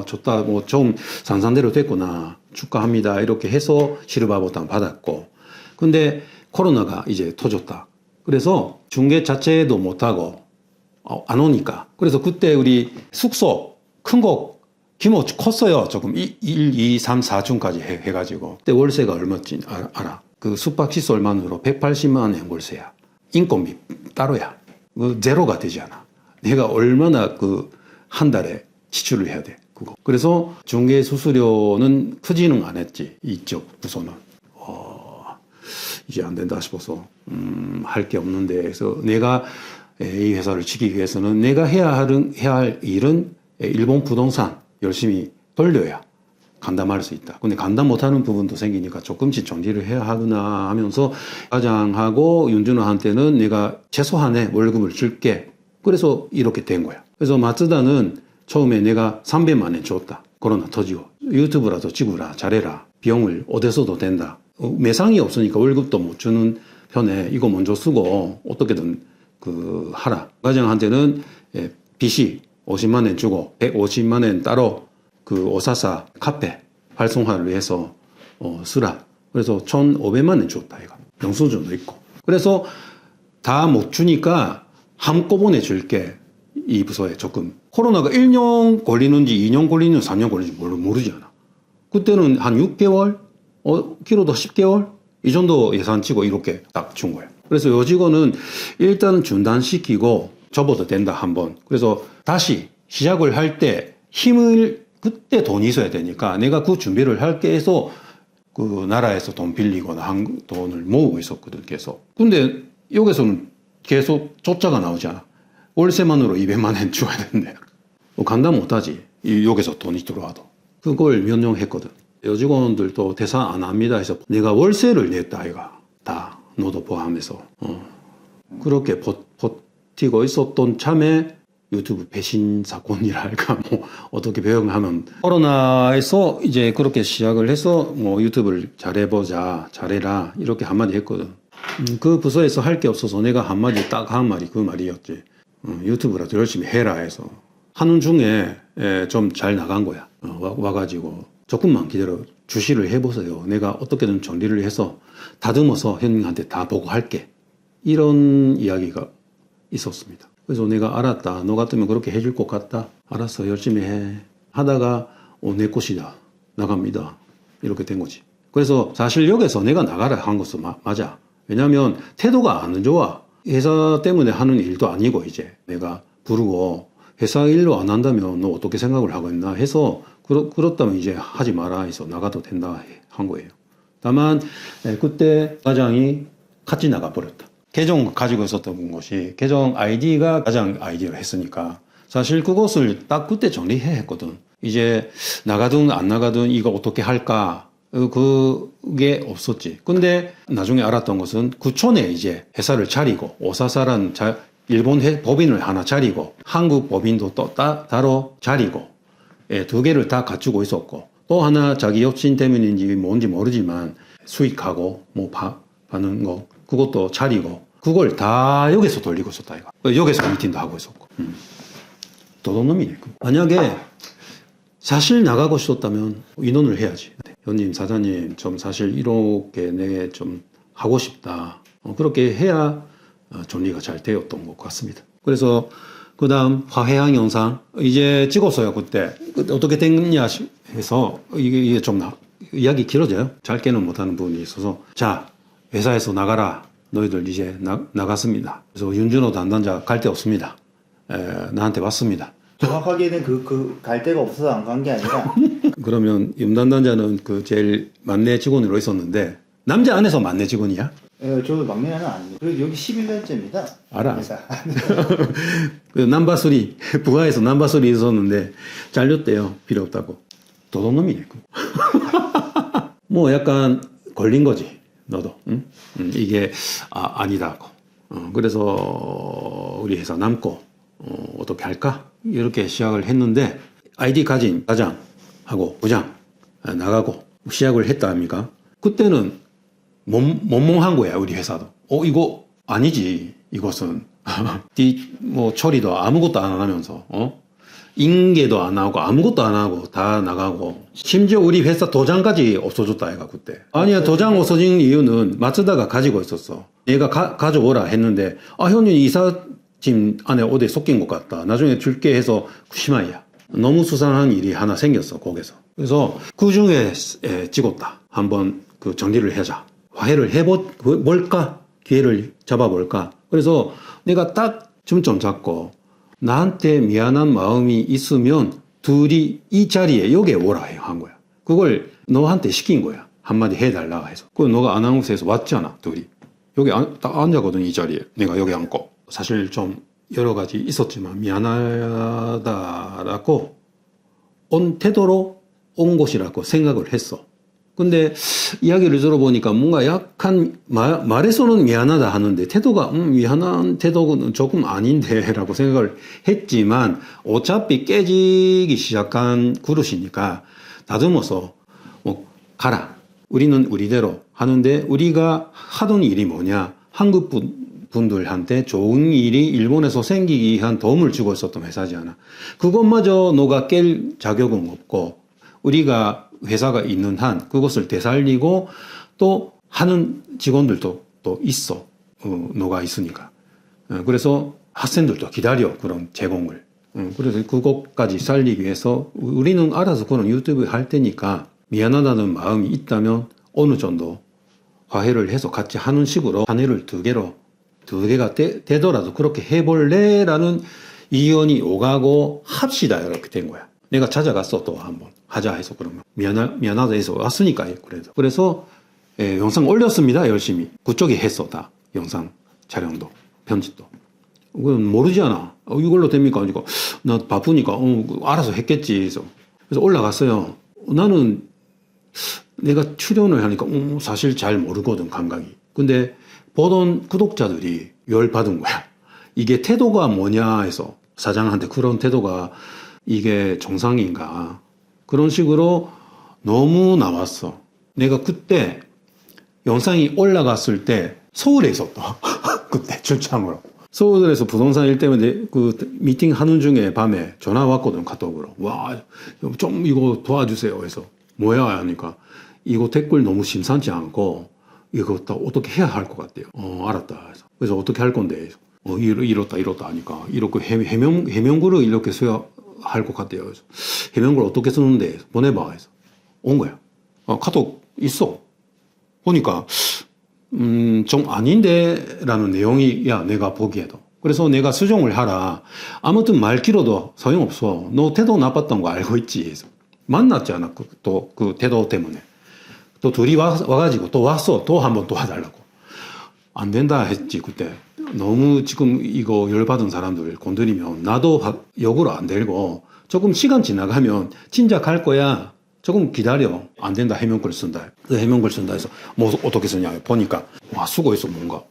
좋다. 뭐 좀 산산대로 됐구나. 축하합니다. 이렇게 해서 실버 버튼 받았고. 근데 코로나가 이제 터졌다. 그래서 중개 자체도 못하고 안 오니까. 그래서 그때 우리 숙소 큰 거 규모 컸어요. 조금 1, 2, 3, 4층까지 해가지고. 그때 월세가 얼마인지 알아. 그 숙박시설만으로 180만 원 월세야. 인건비 따로야. 그 제로가 되지 않아. 내가 얼마나 그 한 달에 지출을 해야 돼. 그거. 그래서 중개 수수료는 크지는 않았지. 이쪽 부서는. 이제 안 된다 싶어서 할 게 없는데 그래서 내가 이 회사를 지키기 위해서는 내가 해야 할 일은 일본 부동산 열심히 돌려야 감당할 수 있다. 근데 감당 못하는 부분도 생기니까 조금씩 정리를 해야 하구나 하면서 과장하고 윤준호한테는 내가 최소한의 월급을 줄게. 그래서 이렇게 된 거야. 그래서 마츠다는 처음에 내가 300만 원 줬다. 코로나 터지고. 유튜브라도 찍으라. 잘해라. 비용을 어디서도 된다. 매상이 없으니까 월급도 못 주는 편에 이거 먼저 쓰고 어떻게든 하라. 과장한테는 빚이 50만 원 주고 150만 원 따로 오사사 카페 활성화를 위해서 쓰라. 그래서 1,500만 원 줬다. 이거. 영수증도 있고. 그래서 다 못 주니까 한꺼번에 줄게. 이 부서에 조금. 코로나가 1년 걸리는지 2년 걸리는지 3년 걸리는지 모르지 않아. 그때는 한 6개월? 길어도 10개월? 이 정도 예산 치고 이렇게 딱 준 거예요. 그래서 요 직원은 일단 중단시키고 접어도 된다, 한번. 그래서 다시 시작을 할 때 그때 돈이 있어야 되니까 내가 그 준비를 할게 해서 그 나라에서 돈 빌리거나 한 돈을 모으고 있었거든, 계속. 근데 여기서는 계속 쫓아가 나오잖아. 월세만으로 200만 원 줘야 되는데 감당 못하지. 여기서 돈이 들어와도. 그걸 몇 년 했거든. 여직원들도 대사 안 합니다 해서 내가 월세를 냈다 아이가. 다 너도 포함해서. 그렇게 버티고 있었던 참에 유튜브 배신 사건이라 할까 뭐 어떻게 배경하면 코로나에서 이제 그렇게 시작을 해서 뭐 유튜브를 잘해보자 잘해라 이렇게 한마디 했거든. 그 부서에서 할 게 없어서 내가 한마디 딱 한 말이 그 말이었지. 유튜브라도 열심히 해라 해서 하는 중에 좀 잘 나간 거야. 와가지고 조금만 기다려 주시를 해보세요. 내가 어떻게든 정리를 해서 다듬어서 형님한테 다 보고할게. 이런 이야기가 있었습니다. 그래서 내가 알았다. 너 같으면 그렇게 해줄 것 같다. 알았어. 열심히 해. 하다가 내 곳이다. 나갑니다. 이렇게 된 거지. 그래서 사실 여기서 내가 나가라 한 것은 맞아. 왜냐하면 태도가 안 좋아. 회사 때문에 하는 일도 아니고 이제 내가 부르고 회사 일로 안 한다면 너 어떻게 생각을 하고 있나 해서 그렇다면 이제 하지 마라 해서 나가도 된다 한 거예요. 다만 그때 과장이 같이 나가버렸다. 계정 가지고 있었던 것이 계정 아이디가 과장 아이디로 했으니까 사실 그것을 딱 그때 정리해야 했거든. 이제 나가든 안 나가든 이거 어떻게 할까 그게 없었지. 근데 나중에 알았던 것은 구촌에 이제 회사를 차리고 오사사란 일본 법인을 하나 차리고 한국 법인도 또 따로 차리고 두 개를 다 갖추고 있었고 또 하나 자기 욕심 때문인지 뭔지 모르지만 수익하고 뭐 받는 거 그것도 차리고 그걸 다 여기서 돌리고 있었다 이거. 여기서 미팅도 하고 있었고. 도둑놈이네. 만약에 사실 나가고 싶었다면 인원을 해야지. 형님 사장님 좀 사실 이렇게 내 좀 하고 싶다. 그렇게 해야 정리가 잘 되었던 것 같습니다. 그래서 그 다음 화해항 영상 이제 찍었어요. 그때 어떻게 됐냐 해서 이게 좀 이야기 길어져요. 짧게는 못하는 부분이 있어서 자 회사에서 나가라. 너희들 이제 나갔습니다. 그래서 윤준호 담당자 갈 데 없습니다. 나한테 왔습니다. 정확하게는 그 갈 데가 없어서 안 간 게 아니라 그러면 담당자는 그 제일 막내 직원으로 있었는데 남자 안에서 막내 직원이야? 저도 막내는 아닙니다. 그래도 여기 11년째입니다. 알아. 회사. 그 넘버3 부하에서 넘버3 있었는데 잘렸대요. 필요 없다고. 도둑놈이네. 뭐 약간 걸린 거지. 너도. 응? 이게 아니다고. 그래서 우리 회사 남고 어떻게 할까? 이렇게 시작을 했는데 아이디 가진 과장하고 부장 나가고 시작을 했다 합니까? 그때는 멍멍한 거야 우리 회사도. 이거 아니지 이것은. 뭐 처리도 아무것도 안 하면서 인계도 안 하고 아무것도 안 하고 다 나가고 심지어 우리 회사 도장까지 없어졌다 얘가 그때. 아니야 도장 없어진 이유는 마츠다가 가지고 있었어. 얘가 가져오라 했는데 형님 이사짐 안에 어디에 섞인 것 같다. 나중에 줄게 해서 심하야. 너무 수상한 일이 하나 생겼어 거기서. 그래서 그 중에 찍었다. 한번 그 정리를 하자. 화해를 해볼까? 기회를 잡아볼까? 그래서 내가 딱 중점 잡고 나한테 미안한 마음이 있으면 둘이 이 자리에 여기에 오라 한 거야. 그걸 너한테 시킨 거야. 한마디 해달라 해서. 그걸 너가 아나운서에서 왔잖아 둘이. 여기 딱 앉아거든 이 자리에. 내가 여기 앉고. 사실 좀 여러 가지 있었지만 미안하다라고 온 태도로 온 것이라고 생각을 했어. 근데 이야기를 들어보니까 뭔가 약간 말에서는 미안하다 하는데 태도가 미안한 태도는 조금 아닌데 라고 생각을 했지만 어차피 깨지기 시작한 그릇이니까 다듬어서 가라. 우리는 우리대로 하는데 우리가 하던 일이 뭐냐. 한국 분들한테 좋은 일이 일본에서 생기기 위한 도움을 주고 있었던 회사잖아. 그것마저 너가 깰 자격은 없고 우리가 회사가 있는 한 그것을 되살리고 또 하는 직원들도 또 있어. 너가 있으니까. 그래서 학생들도 기다려 그런 제공을. 그래서 그것까지 살리기 위해서 우리는 알아서 그런 유튜브 할 테니까 미안하다는 마음이 있다면 어느 정도 화해를 해서 같이 하는 식으로 한 해를 두 개가 되더라도 그렇게 해볼래? 라는 의견이 오가고 합시다 이렇게 된 거야. 내가 찾아갔어 또 한번 하자 해서 그러면 미안하다 해서 왔으니까 그래서 영상 올렸습니다 열심히. 그쪽이 했어 다 영상 촬영도 편집도. 그건 모르잖아. 이걸로 됩니까? 그러니까 나 바쁘니까 알아서 했겠지. 그래서 올라갔어요. 나는 내가 출연을 하니까 사실 잘 모르거든 감각이. 근데 보던 구독자들이 열받은 거야. 이게 태도가 뭐냐 해서 사장한테 그런 태도가 이게 정상인가 그런 식으로 너무 나왔어. 내가 그때 영상이 올라갔을 때 서울에 있었다. 그때 출장으로. 서울에서 부동산 일 때문에 그 미팅 하는 중에 밤에 전화 왔거든 카톡으로. 와, 좀 이거 도와주세요 해서 뭐야 하니까 이거 댓글 너무 심상치 않고 이거 어떻게 해야 할 것 같대요. 알았다. 그래서 어떻게 할 건데? 이렇다 하니까 이렇게 해명글을 이렇게 써야 할 것 같대요. 그래서 해명글 어떻게 쓰는데 보내봐 해서 온 거야. 카톡 있어. 보니까 좀 아닌데 라는 내용이야 내가 보기에도. 그래서 내가 수정을 하라. 아무튼 말 길어도 소용없어. 너 태도 나빴던 거 알고 있지. 해서 만났잖아. 또 그 태도 때문에. 또 둘이 와가지고 또 왔어. 또 한 번 도와달라고. 안 된다 했지 그때. 너무 지금 이거 열받은 사람들 건드리면 나도 역으로 안 되고 조금 시간 지나가면 진작 할 거야. 조금 기다려. 안 된다 해명글 쓴다. 그 해명글 쓴다 해서 뭐 어떻게 쓰냐 보니까 와 수고했어 뭔가.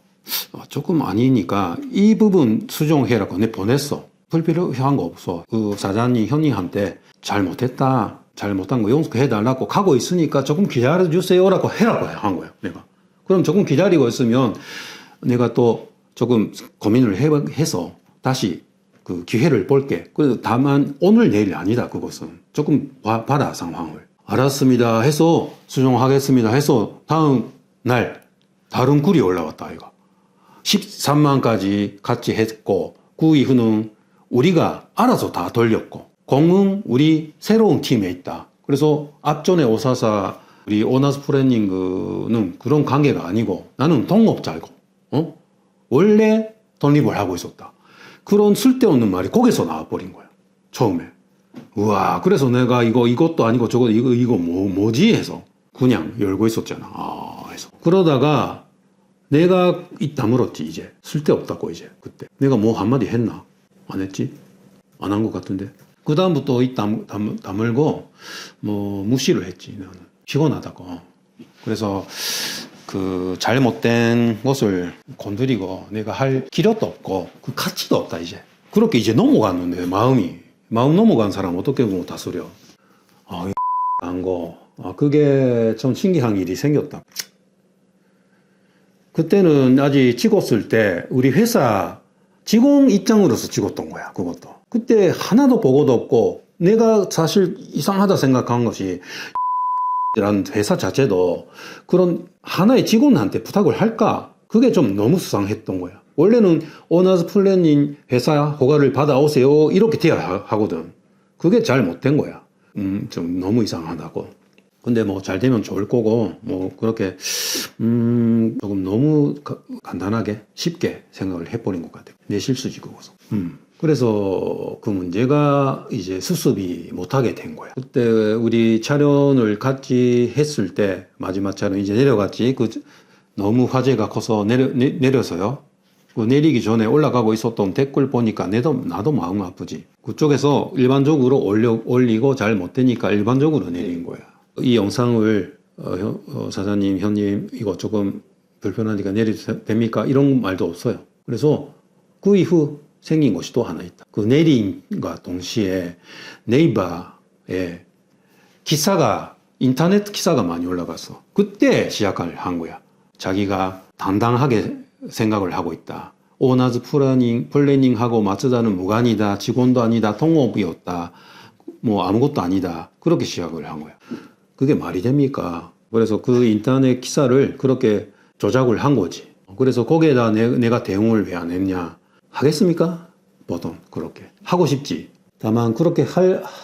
조금 아니니까 이 부분 수정해라고 내 보냈어. 불필요한 거 없어. 그 사장님 형님한테 잘못했다. 잘못한 거 용서해달라고 가고 있으니까 조금 기다려주세요라고 해라고 한 거야 내가. 그럼 조금 기다리고 있으면 내가 또 조금 고민을 해서 다시 그 기회를 볼게. 그래서 다만 오늘 내일 아니다 그것은. 조금 봐라 상황을. 알았습니다 해서 수정하겠습니다 해서 다음 날 다른 글이 올라왔다 이거. 13만까지 같이 했고 그 이후는 우리가 알아서 다 돌렸고 공은 우리 새로운 팀에 있다. 그래서 앞전에 오사사 우리 오나스 플래닝은 그런 관계가 아니고 나는 동업자고 원래 독립을 하고 있었다. 그런 쓸데없는 말이 거기서 나와버린 거야. 처음에. 우와 그래서 내가 이것도 아니고 저거 이거 뭐지 해서 그냥 열고 있었잖아. 해서 그러다가 내가 입 다물었지 이제. 쓸데없다고 이제 그때. 내가 뭐 한마디 했나? 안 했지? 안 한 것 같은데. 그 다음부터 입 다물고 뭐 무시를 했지. 나는 피곤하다고. 그래서 그 잘못된 것을 건드리고 내가 할 기력도 없고 그 가치도 없다 이제. 그렇게 이제 넘어갔는데 마음 넘어간 사람 어떻게 보면 다스려. 안거. 그게 좀 신기한 일이 생겼다. 그때는 아직 찍었을 때 우리 회사 직원 입장으로서 찍었던 거야. 그것도. 그때 하나도 보고도 없고 내가 사실 이상하다 생각한 것이 라는 회사 자체도 그런 하나의 직원한테 부탁을 할까? 그게 좀 너무 수상했던 거야. 원래는 오너즈 플래닝 회사 허가를 받아오세요 이렇게 돼야 하거든. 그게 잘 못된 거야. 좀 너무 이상하다고. 근데 뭐 잘 되면 좋을 거고 뭐 그렇게 조금 너무 간단하게 쉽게 생각을 해버린 것 같아요. 내 실수지 그거서. 그래서 그 문제가 이제 수습이 못하게 된 거야. 그때 우리 촬영을 같이 했을 때 마지막 촬영 이제 내려갔지. 그 너무 화제가 커서 내려서요. 그 내리기 전에 올라가고 있었던 댓글 보니까 나도 마음 아프지. 그쪽에서 일반적으로 올리고 잘 못 되니까 일반적으로 내린 거야. 이 영상을 사장님, 형님 이거 조금 불편하니까 내려도 됩니까? 이런 말도 없어요. 그래서 그 이후 생긴 것이 또 하나 있다. 그 내림과 동시에 네이버에 인터넷 기사가 많이 올라갔어. 그때 시작을 한 거야. 자기가 당당하게 생각을 하고 있다. 오너즈 플래닝하고 마츠다는 무관이다. 직원도 아니다. 동업이었다. 뭐 아무것도 아니다. 그렇게 시작을 한 거야. 그게 말이 됩니까? 그래서 그 인터넷 기사를 그렇게 조작을 한 거지. 그래서 거기에다 내가 대응을 왜 안 했냐? 하겠습니까? 보통 그렇게. 하고 싶지. 다만 그렇게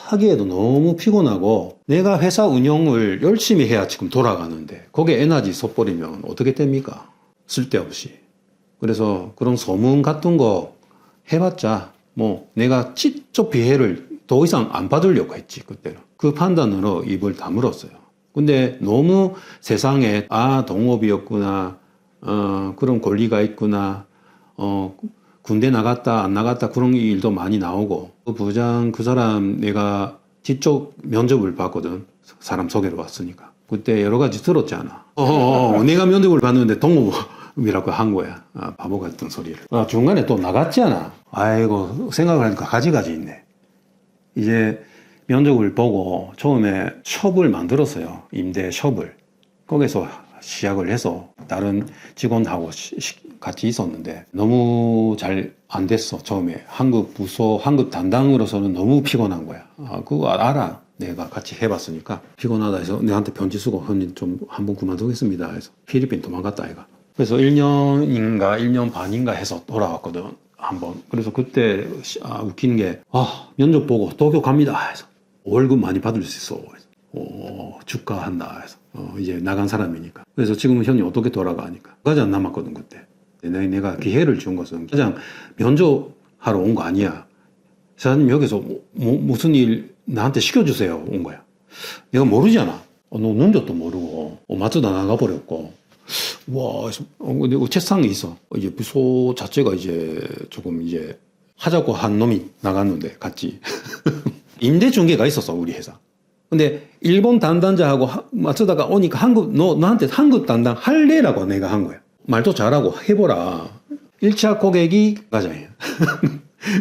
하기에도 너무 피곤하고 내가 회사 운영을 열심히 해야 지금 돌아가는데 거기에 에너지 쏟버리면 어떻게 됩니까? 쓸데없이. 그래서 그런 소문 같은 거 해봤자 뭐 내가 직접 피해를 더 이상 안 받으려고 했지 그때는. 그 판단으로 입을 다물었어요. 근데 너무 세상에 동업이었구나 그런 권리가 있구나 군대 나갔다 안 나갔다 그런 일도 많이 나오고 그 부장 그 사람 내가 직접 면접을 봤거든. 사람 소개로 왔으니까. 그때 여러 가지 들었잖아. 내가 면접을 봤는데 동업이라고 한 거야. 바보 같은 소리를. 중간에 또 나갔잖아. 아이고 생각을 하니까 가지가지 있네. 이제 면접을 보고 처음에 숍을 만들었어요. 임대 숍을. 거기서 시작을 해서 다른 직원하고 같이 있었는데 너무 잘 안 됐어. 처음에 한국 부서 한국 담당으로서는 너무 피곤한 거야. 그거 알아. 내가 같이 해봤으니까 피곤하다 해서 내한테 편지 쓰고 형님 좀 한번 그만두겠습니다 해서 필리핀 도망갔다 아이가. 그래서 1년인가 1년 반인가 해서 돌아왔거든 한번. 그래서 그때 웃긴 게 면접 보고 도쿄 갑니다 해서 월급 많이 받을 수 있어. 축하한다 해서 이제 나간 사람이니까. 그래서 지금은 형님 어떻게 돌아가니까 까지 안 남았거든 그때. 내가 기회를 준 것은 가장 면접하러 온 거 아니야. 사장님 여기서 무슨 일 나한테 시켜주세요 온 거야. 내가 모르잖아. 너 눈젓도 모르고 마트다 나가버렸고 와 근데 책상에 있어. 이제 부서 자체가 이제 조금 이제 하자고 한 놈이 나갔는데 같이 임대 중개가 있었어 우리 회사. 근데 일본 담당자하고 마츠다가 오니까 너한테 한국 담당 할래라고 내가 한 거야. 말도 잘하고 해보라. 1차 고객이 과장이야.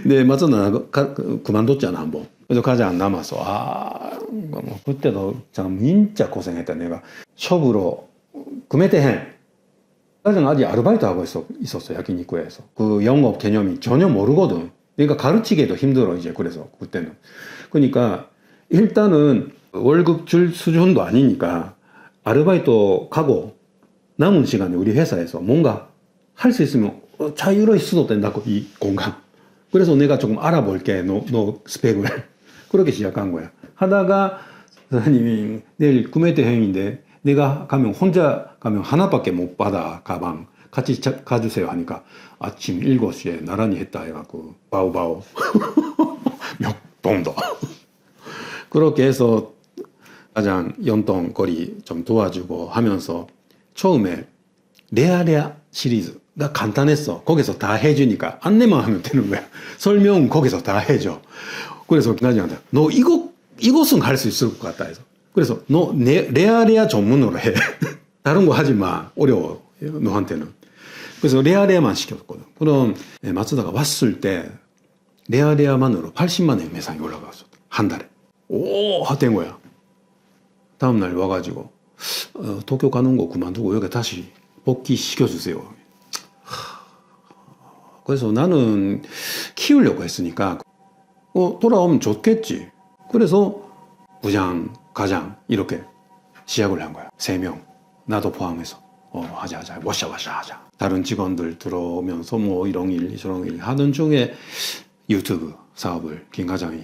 근데 마츠다 그만뒀잖아 한번. 그래서 과장 안 남았어. 뭐 그때도 참 진짜 고생했다 내가. 숍으로 구매대행 과장 아직 아르바이트 하고 있었어 야키니쿠에서. 그 영업 개념이 전혀 모르거든. 그러니까 가르치기도 힘들어 이제. 그래서 그때는. 그러니까 일단은 월급 줄 수준도 아니니까 아르바이트 가고 남은 시간에 우리 회사에서 뭔가 할 수 있으면 자유로이 써도 된다고 이 공간. 그래서 내가 조금 알아볼게 너 스펙을. 그렇게 시작한 거야. 하다가 사장님이 내일 구매 대행인데 내가 가면 혼자 가면 하나밖에 못 받아 가방 같이 가주세요 하니까 아침 7시에 나란히 했다 해갖고 바우바우 몇 봉도 그렇게 해서 가장 연동거리 좀 도와주고 하면서 처음에 레아레아 시리즈가 간단했어. 거기서 다 해주니까 안내만 하면 되는 거야. 설명은 거기서 다 해줘. 그래서 김과장한테 너 이것은 할 수 있을 것 같다 해서. 그래서 너 레아레아 전문으로 해. 다른 거 하지 마. 어려워. 너한테는. 그래서 레아레아만 시켰거든. 그럼 마츠다가 왔을 때 레아레아만으로 80만 원 매상이 올라갔어. 한 달에. 오! 된 거야. 다음날 와가지고 도쿄 가는 거 그만두고 여기 다시 복귀시켜주세요. 그래서 나는 키우려고 했으니까 돌아오면 좋겠지. 그래서 부장, 가장 이렇게 시작을 한 거야. 3명. 나도 포함해서. 하자. 와샤 하자. 다른 직원들 들어오면서 뭐 이런 일 저런 일 하는 중에 유튜브 사업을 김 과장이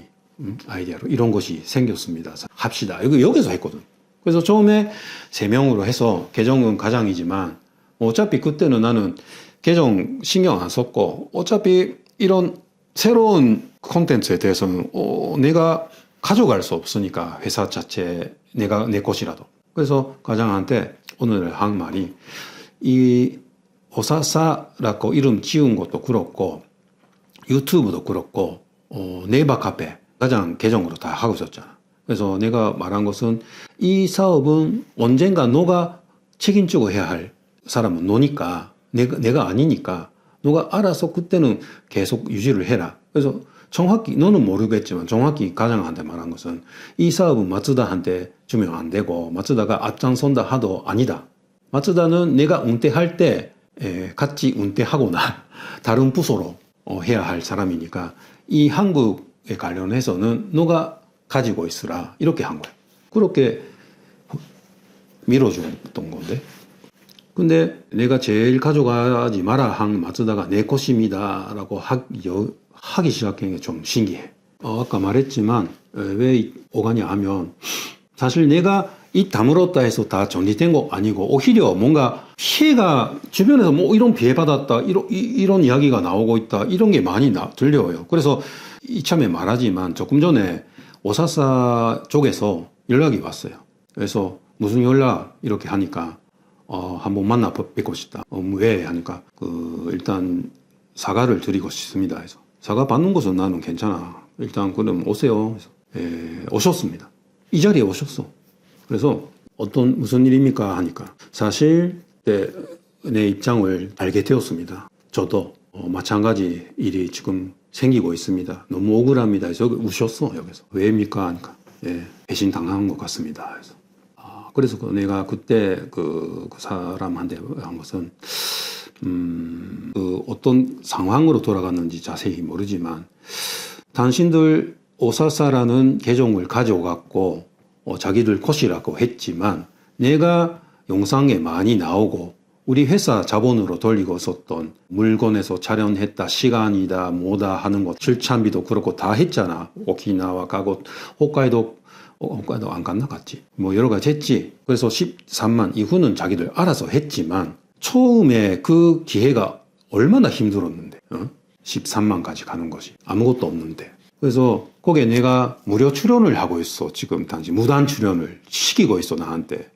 아이디어로 이런 것이 생겼습니다. 합시다. 여기서 했거든. 그래서 처음에 3명으로 해서 계정은 가장이지만 어차피 그때는 나는 계정 신경 안 썼고 어차피 이런 새로운 콘텐츠에 대해서는 내가 가져갈 수 없으니까 회사 자체 내 것이라도. 그래서 가장한테 오늘 한 말이 이 오사사라고 이름 지은 것도 그렇고 유튜브도 그렇고 네이버 카페 가장 계정으로 다 하고 있었잖아. 그래서 내가 말한 것은 이 사업은 언젠가 너가 책임지고 해야 할 사람은 너니까 내가 아니니까 너가 알아서 그때는 계속 유지를 해라. 그래서 정확히 너는 모르겠지만 정확히 가장한테 말한 것은 이 사업은 마츠다한테 주면 안 되고 마츠다가 앞장선다 하도 아니다. 마츠다는 내가 은퇴할 때 같이 은퇴하거나 다른 부서로 해야 할 사람이니까 이 한국에 관련해서는 너가 가지고 있으라 이렇게 한 거야. 그렇게 밀어줬던 건데. 근데 내가 제일 가져가지 마라 한 마츠다가 내 것입니다 라고 하기 시작한 게 좀 신기해. 아까 말했지만 왜 오가냐 하면 사실 내가 이 다물었다 해서 다 정리된 거 아니고 오히려 뭔가 피해가 주변에서 뭐 이런 피해 받았다 이런 이야기가 나오고 있다 이런 게 많이 들려요. 그래서 이참에 말하지만 조금 전에 오사사 쪽에서 연락이 왔어요. 그래서 무슨 연락 이렇게 하니까 한번 만나 뵙고 싶다. 왜 하니까 일단 사과를 드리고 싶습니다. 해서 사과 받는 것은 나는 괜찮아. 일단 그럼 오세요. 해서 오셨습니다. 이 자리에 오셨어. 그래서 무슨 일입니까 하니까 사실 내 입장을 알게 되었습니다. 저도 마찬가지 일이 지금 생기고 있습니다. 너무 억울합니다. 그래서 우셨어 여기서. 왜입니까 하니까 배신 당한 것 같습니다. 그래서 내가 그때 그 사람한테 한 것은 어떤 상황으로 돌아갔는지 자세히 모르지만 당신들 오사사라는 계정을 가져갔고 자기들 것이라고 했지만 내가 영상에 많이 나오고 우리 회사 자본으로 돌리고 있었던 물건에서 촬영했다 시간이다 뭐다 하는 것 출찬비도 그렇고 다 했잖아. 오키나와 가고 홋카이도 안 갔나 갔지. 뭐 여러 가지 했지. 그래서 13만 이후는 자기들 알아서 했지만 처음에 그 기회가 얼마나 힘들었는데 13만까지 가는 것이 아무것도 없는데. 그래서 거기에 내가 무료 출연을 하고 있어. 지금 당시 무단 출연을 시키고 있어 나한테.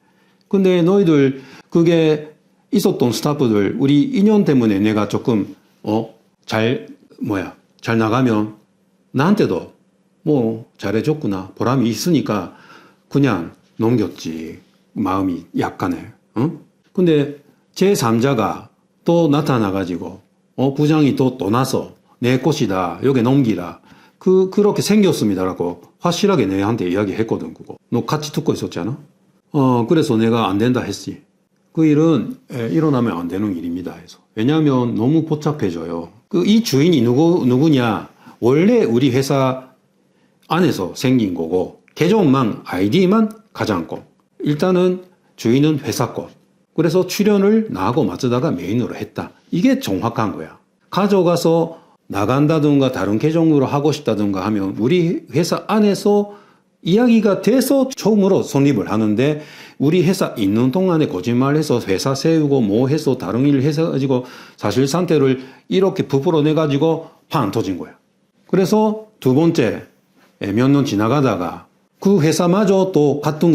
근데 너희들 그게 있었던 스타프들 우리 인연 때문에 내가 조금 잘 나가면 나한테도 뭐 잘해줬구나 보람이 있으니까 그냥 넘겼지. 마음이 약간에. 근데 제3자가 또 나타나가지고 부장이 또 떠나서 내 것이다 여기 넘기라 그렇게 생겼습니다라고 확실하게 내한테 이야기했거든. 그거 너 같이 듣고 있었잖아. 그래서 내가 안 된다 했지. 그 일은 일어나면 안 되는 일입니다 해서. 왜냐하면 너무 복잡해져요. 이 주인이 누구냐 원래 우리 회사 안에서 생긴 거고 계정만 아이디만 가장 거. 일단은 주인은 회사 거. 그래서 출연을 나하고 마츠다가 메인으로 했다. 이게 정확한 거야. 가져가서 나간다든가 다른 계정으로 하고 싶다든가 하면 우리 회사 안에서 이야기가 돼서 처음으로 성립을 하는데 우리 회사 있는 동안에 거짓말해서 회사 세우고 뭐 해서 다른 일 해가지고 사실 상태를 이렇게 부풀어 내가지고 팡 터진 거야. 그래서 두 번째 몇 년 지나가다가 그 회사마저 또 같은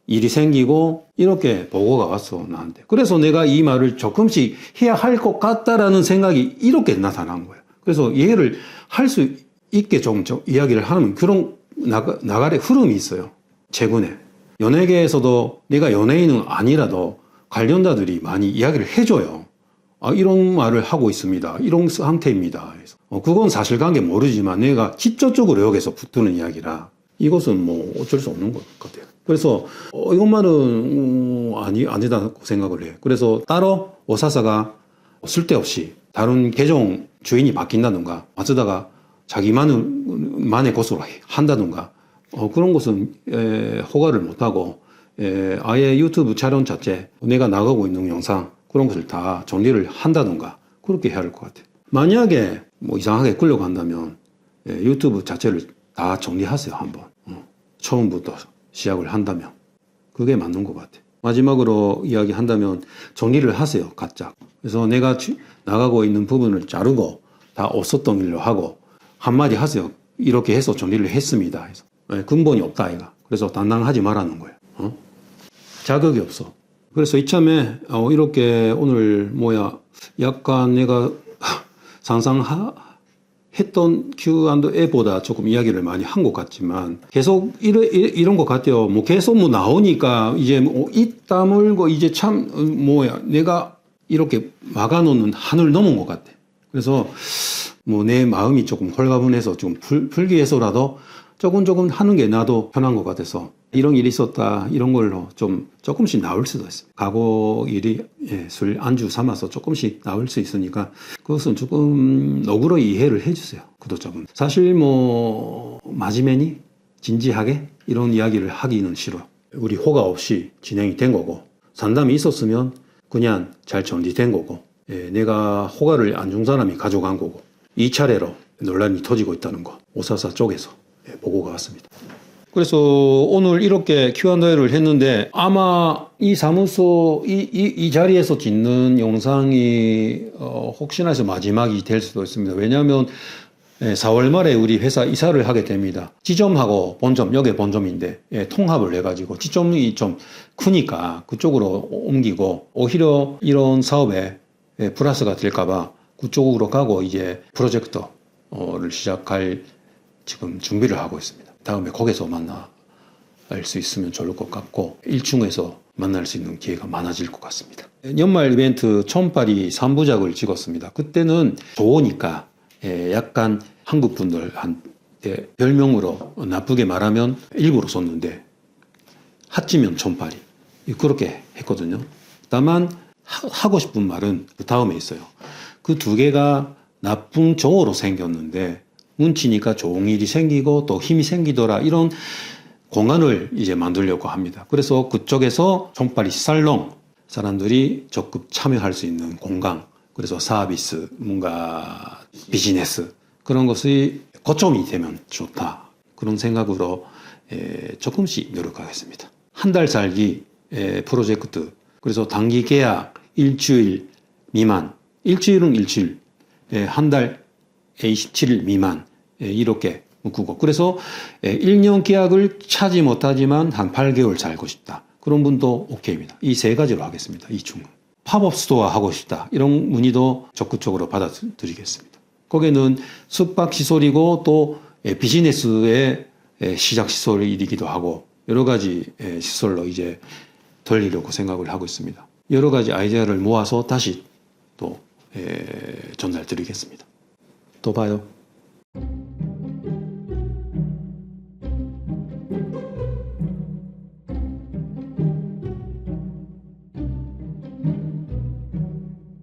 일이 생기고 이렇게 보고가 왔어 나한테. 그래서 내가 이 말을 조금씩 해야 할 것 같다라는 생각이 이렇게 나타난 거야. 그래서 이해를 할 수 있게 좀 이야기를 하는 그런 나갈의 흐름이 있어요. 최근에. 연예계에서도 내가 연예인은 아니라도 관련자들이 많이 이야기를 해줘요. 아, 이런 말을 하고 있습니다. 이런 상태입니다. 그래서 그건 사실관계 모르지만 내가 직접적으로 여기서 붙는 이야기라 이것은 뭐 어쩔 수 없는 것 같아요. 그래서 이것만은 아니다고 생각을 해요. 그래서 따로 오사사가 쓸데없이 다른 계정 주인이 바뀐다든가 마츠다가 자기만의 것으로 한다든가 그런 것은 허가를 못하고 아예 유튜브 촬영 자체 내가 나가고 있는 영상 그런 것을 다 정리를 한다든가 그렇게 해야 할 것 같아요. 만약에 뭐 이상하게 끌려간다면 유튜브 자체를 다 정리하세요. 한번 처음부터 시작을 한다면 그게 맞는 것 같아요. 마지막으로 이야기한다면 정리를 하세요. 각자. 그래서 내가 나가고 있는 부분을 자르고 다 없었던 일로 하고 한마디 하세요. 이렇게 해서 정리를 했습니다. 해서. 근본이 없다 이가. 그래서 당당하지 말라는 거예요. 자극이 없어. 그래서 이참에 이렇게 오늘 약간 내가 상상했던 Q&A보다 조금 이야기를 많이 한 것 같지만 계속 이런 것 같아요. 뭐 계속 뭐 나오니까 이제 입 다물고 이제 참 내가 이렇게 막아놓는 한을 넘은 것 같아. 그래서 뭐 내 마음이 조금 홀가분해서 좀 풀기 위해서라도 조금 하는 게 나도 편한 것 같아서 이런 일이 있었다 이런 걸로 좀 조금씩 나올 수도 있습니다. 과거 일이 술 안주 삼아서 조금씩 나올 수 있으니까 그것은 조금 너그러 이해를 해주세요. 구독자분. 사실 뭐 마지막에 진지하게 이런 이야기를 하기는 싫어요. 우리 허가 없이 진행이 된 거고 상담이 있었으면 그냥 잘 정리된 거고 내가 허가를 안 준 사람이 가져간 거고 이 차례로 논란이 터지고 있다는 거 오사사 쪽에서 보고가 왔습니다. 그래서 오늘 이렇게 Q&A를 했는데 아마 이 사무소 이 자리에서 찍는 영상이 혹시나 해서 마지막이 될 수도 있습니다. 왜냐하면 4월 말에 우리 회사 이사를 하게 됩니다. 지점하고 본점, 여기 본점인데 통합을 해가지고 지점이 좀 크니까 그쪽으로 옮기고 오히려 이런 사업에 플러스가 될까봐 그쪽으로 가고 이제 프로젝터를 시작할 지금 준비를 하고 있습니다. 다음에 거기서 만날 수 있으면 좋을 것 같고 1층에서 만날 수 있는 기회가 많아질 것 같습니다. 연말 이벤트 촌파리 3부작을 찍었습니다. 그때는 좋으니까 약간 한국 분들한테 별명으로 나쁘게 말하면 일부러 썼는데 핫지면 촌파리 그렇게 했거든요. 다만 하고 싶은 말은 그 다음에 있어요. 그 두 개가 나쁜 정어로 생겼는데 뭉치니까 좋은 일이 생기고 또 힘이 생기더라 이런 공간을 이제 만들려고 합니다. 그래서 그쪽에서 촌파리 살롱 사람들이 적극 참여할 수 있는 공간 그래서 서비스 뭔가 비즈니스 그런 것이 거점이 되면 좋다 그런 생각으로 조금씩 노력하겠습니다. 한 달 살기 프로젝트 그래서 단기 계약 일주일 미만 일주일은 일주일 한 달 27일 미만 이렇게 묶고 그래서 1년 계약을 차지 못하지만 한 8개월 살고 싶다. 그런 분도 오케이입니다. 이 세 가지로 하겠습니다. 이 중. 팝업 스토어 하고 싶다. 이런 문의도 적극적으로 받아드리겠습니다. 거기는 숙박시설이고 또 비즈니스의 시작시설이기도 하고 여러 가지 시설로 이제 돌리려고 생각을 하고 있습니다. 여러 가지 아이디어를 모아서 다시 또 전달드리겠습니다. 또 봐요.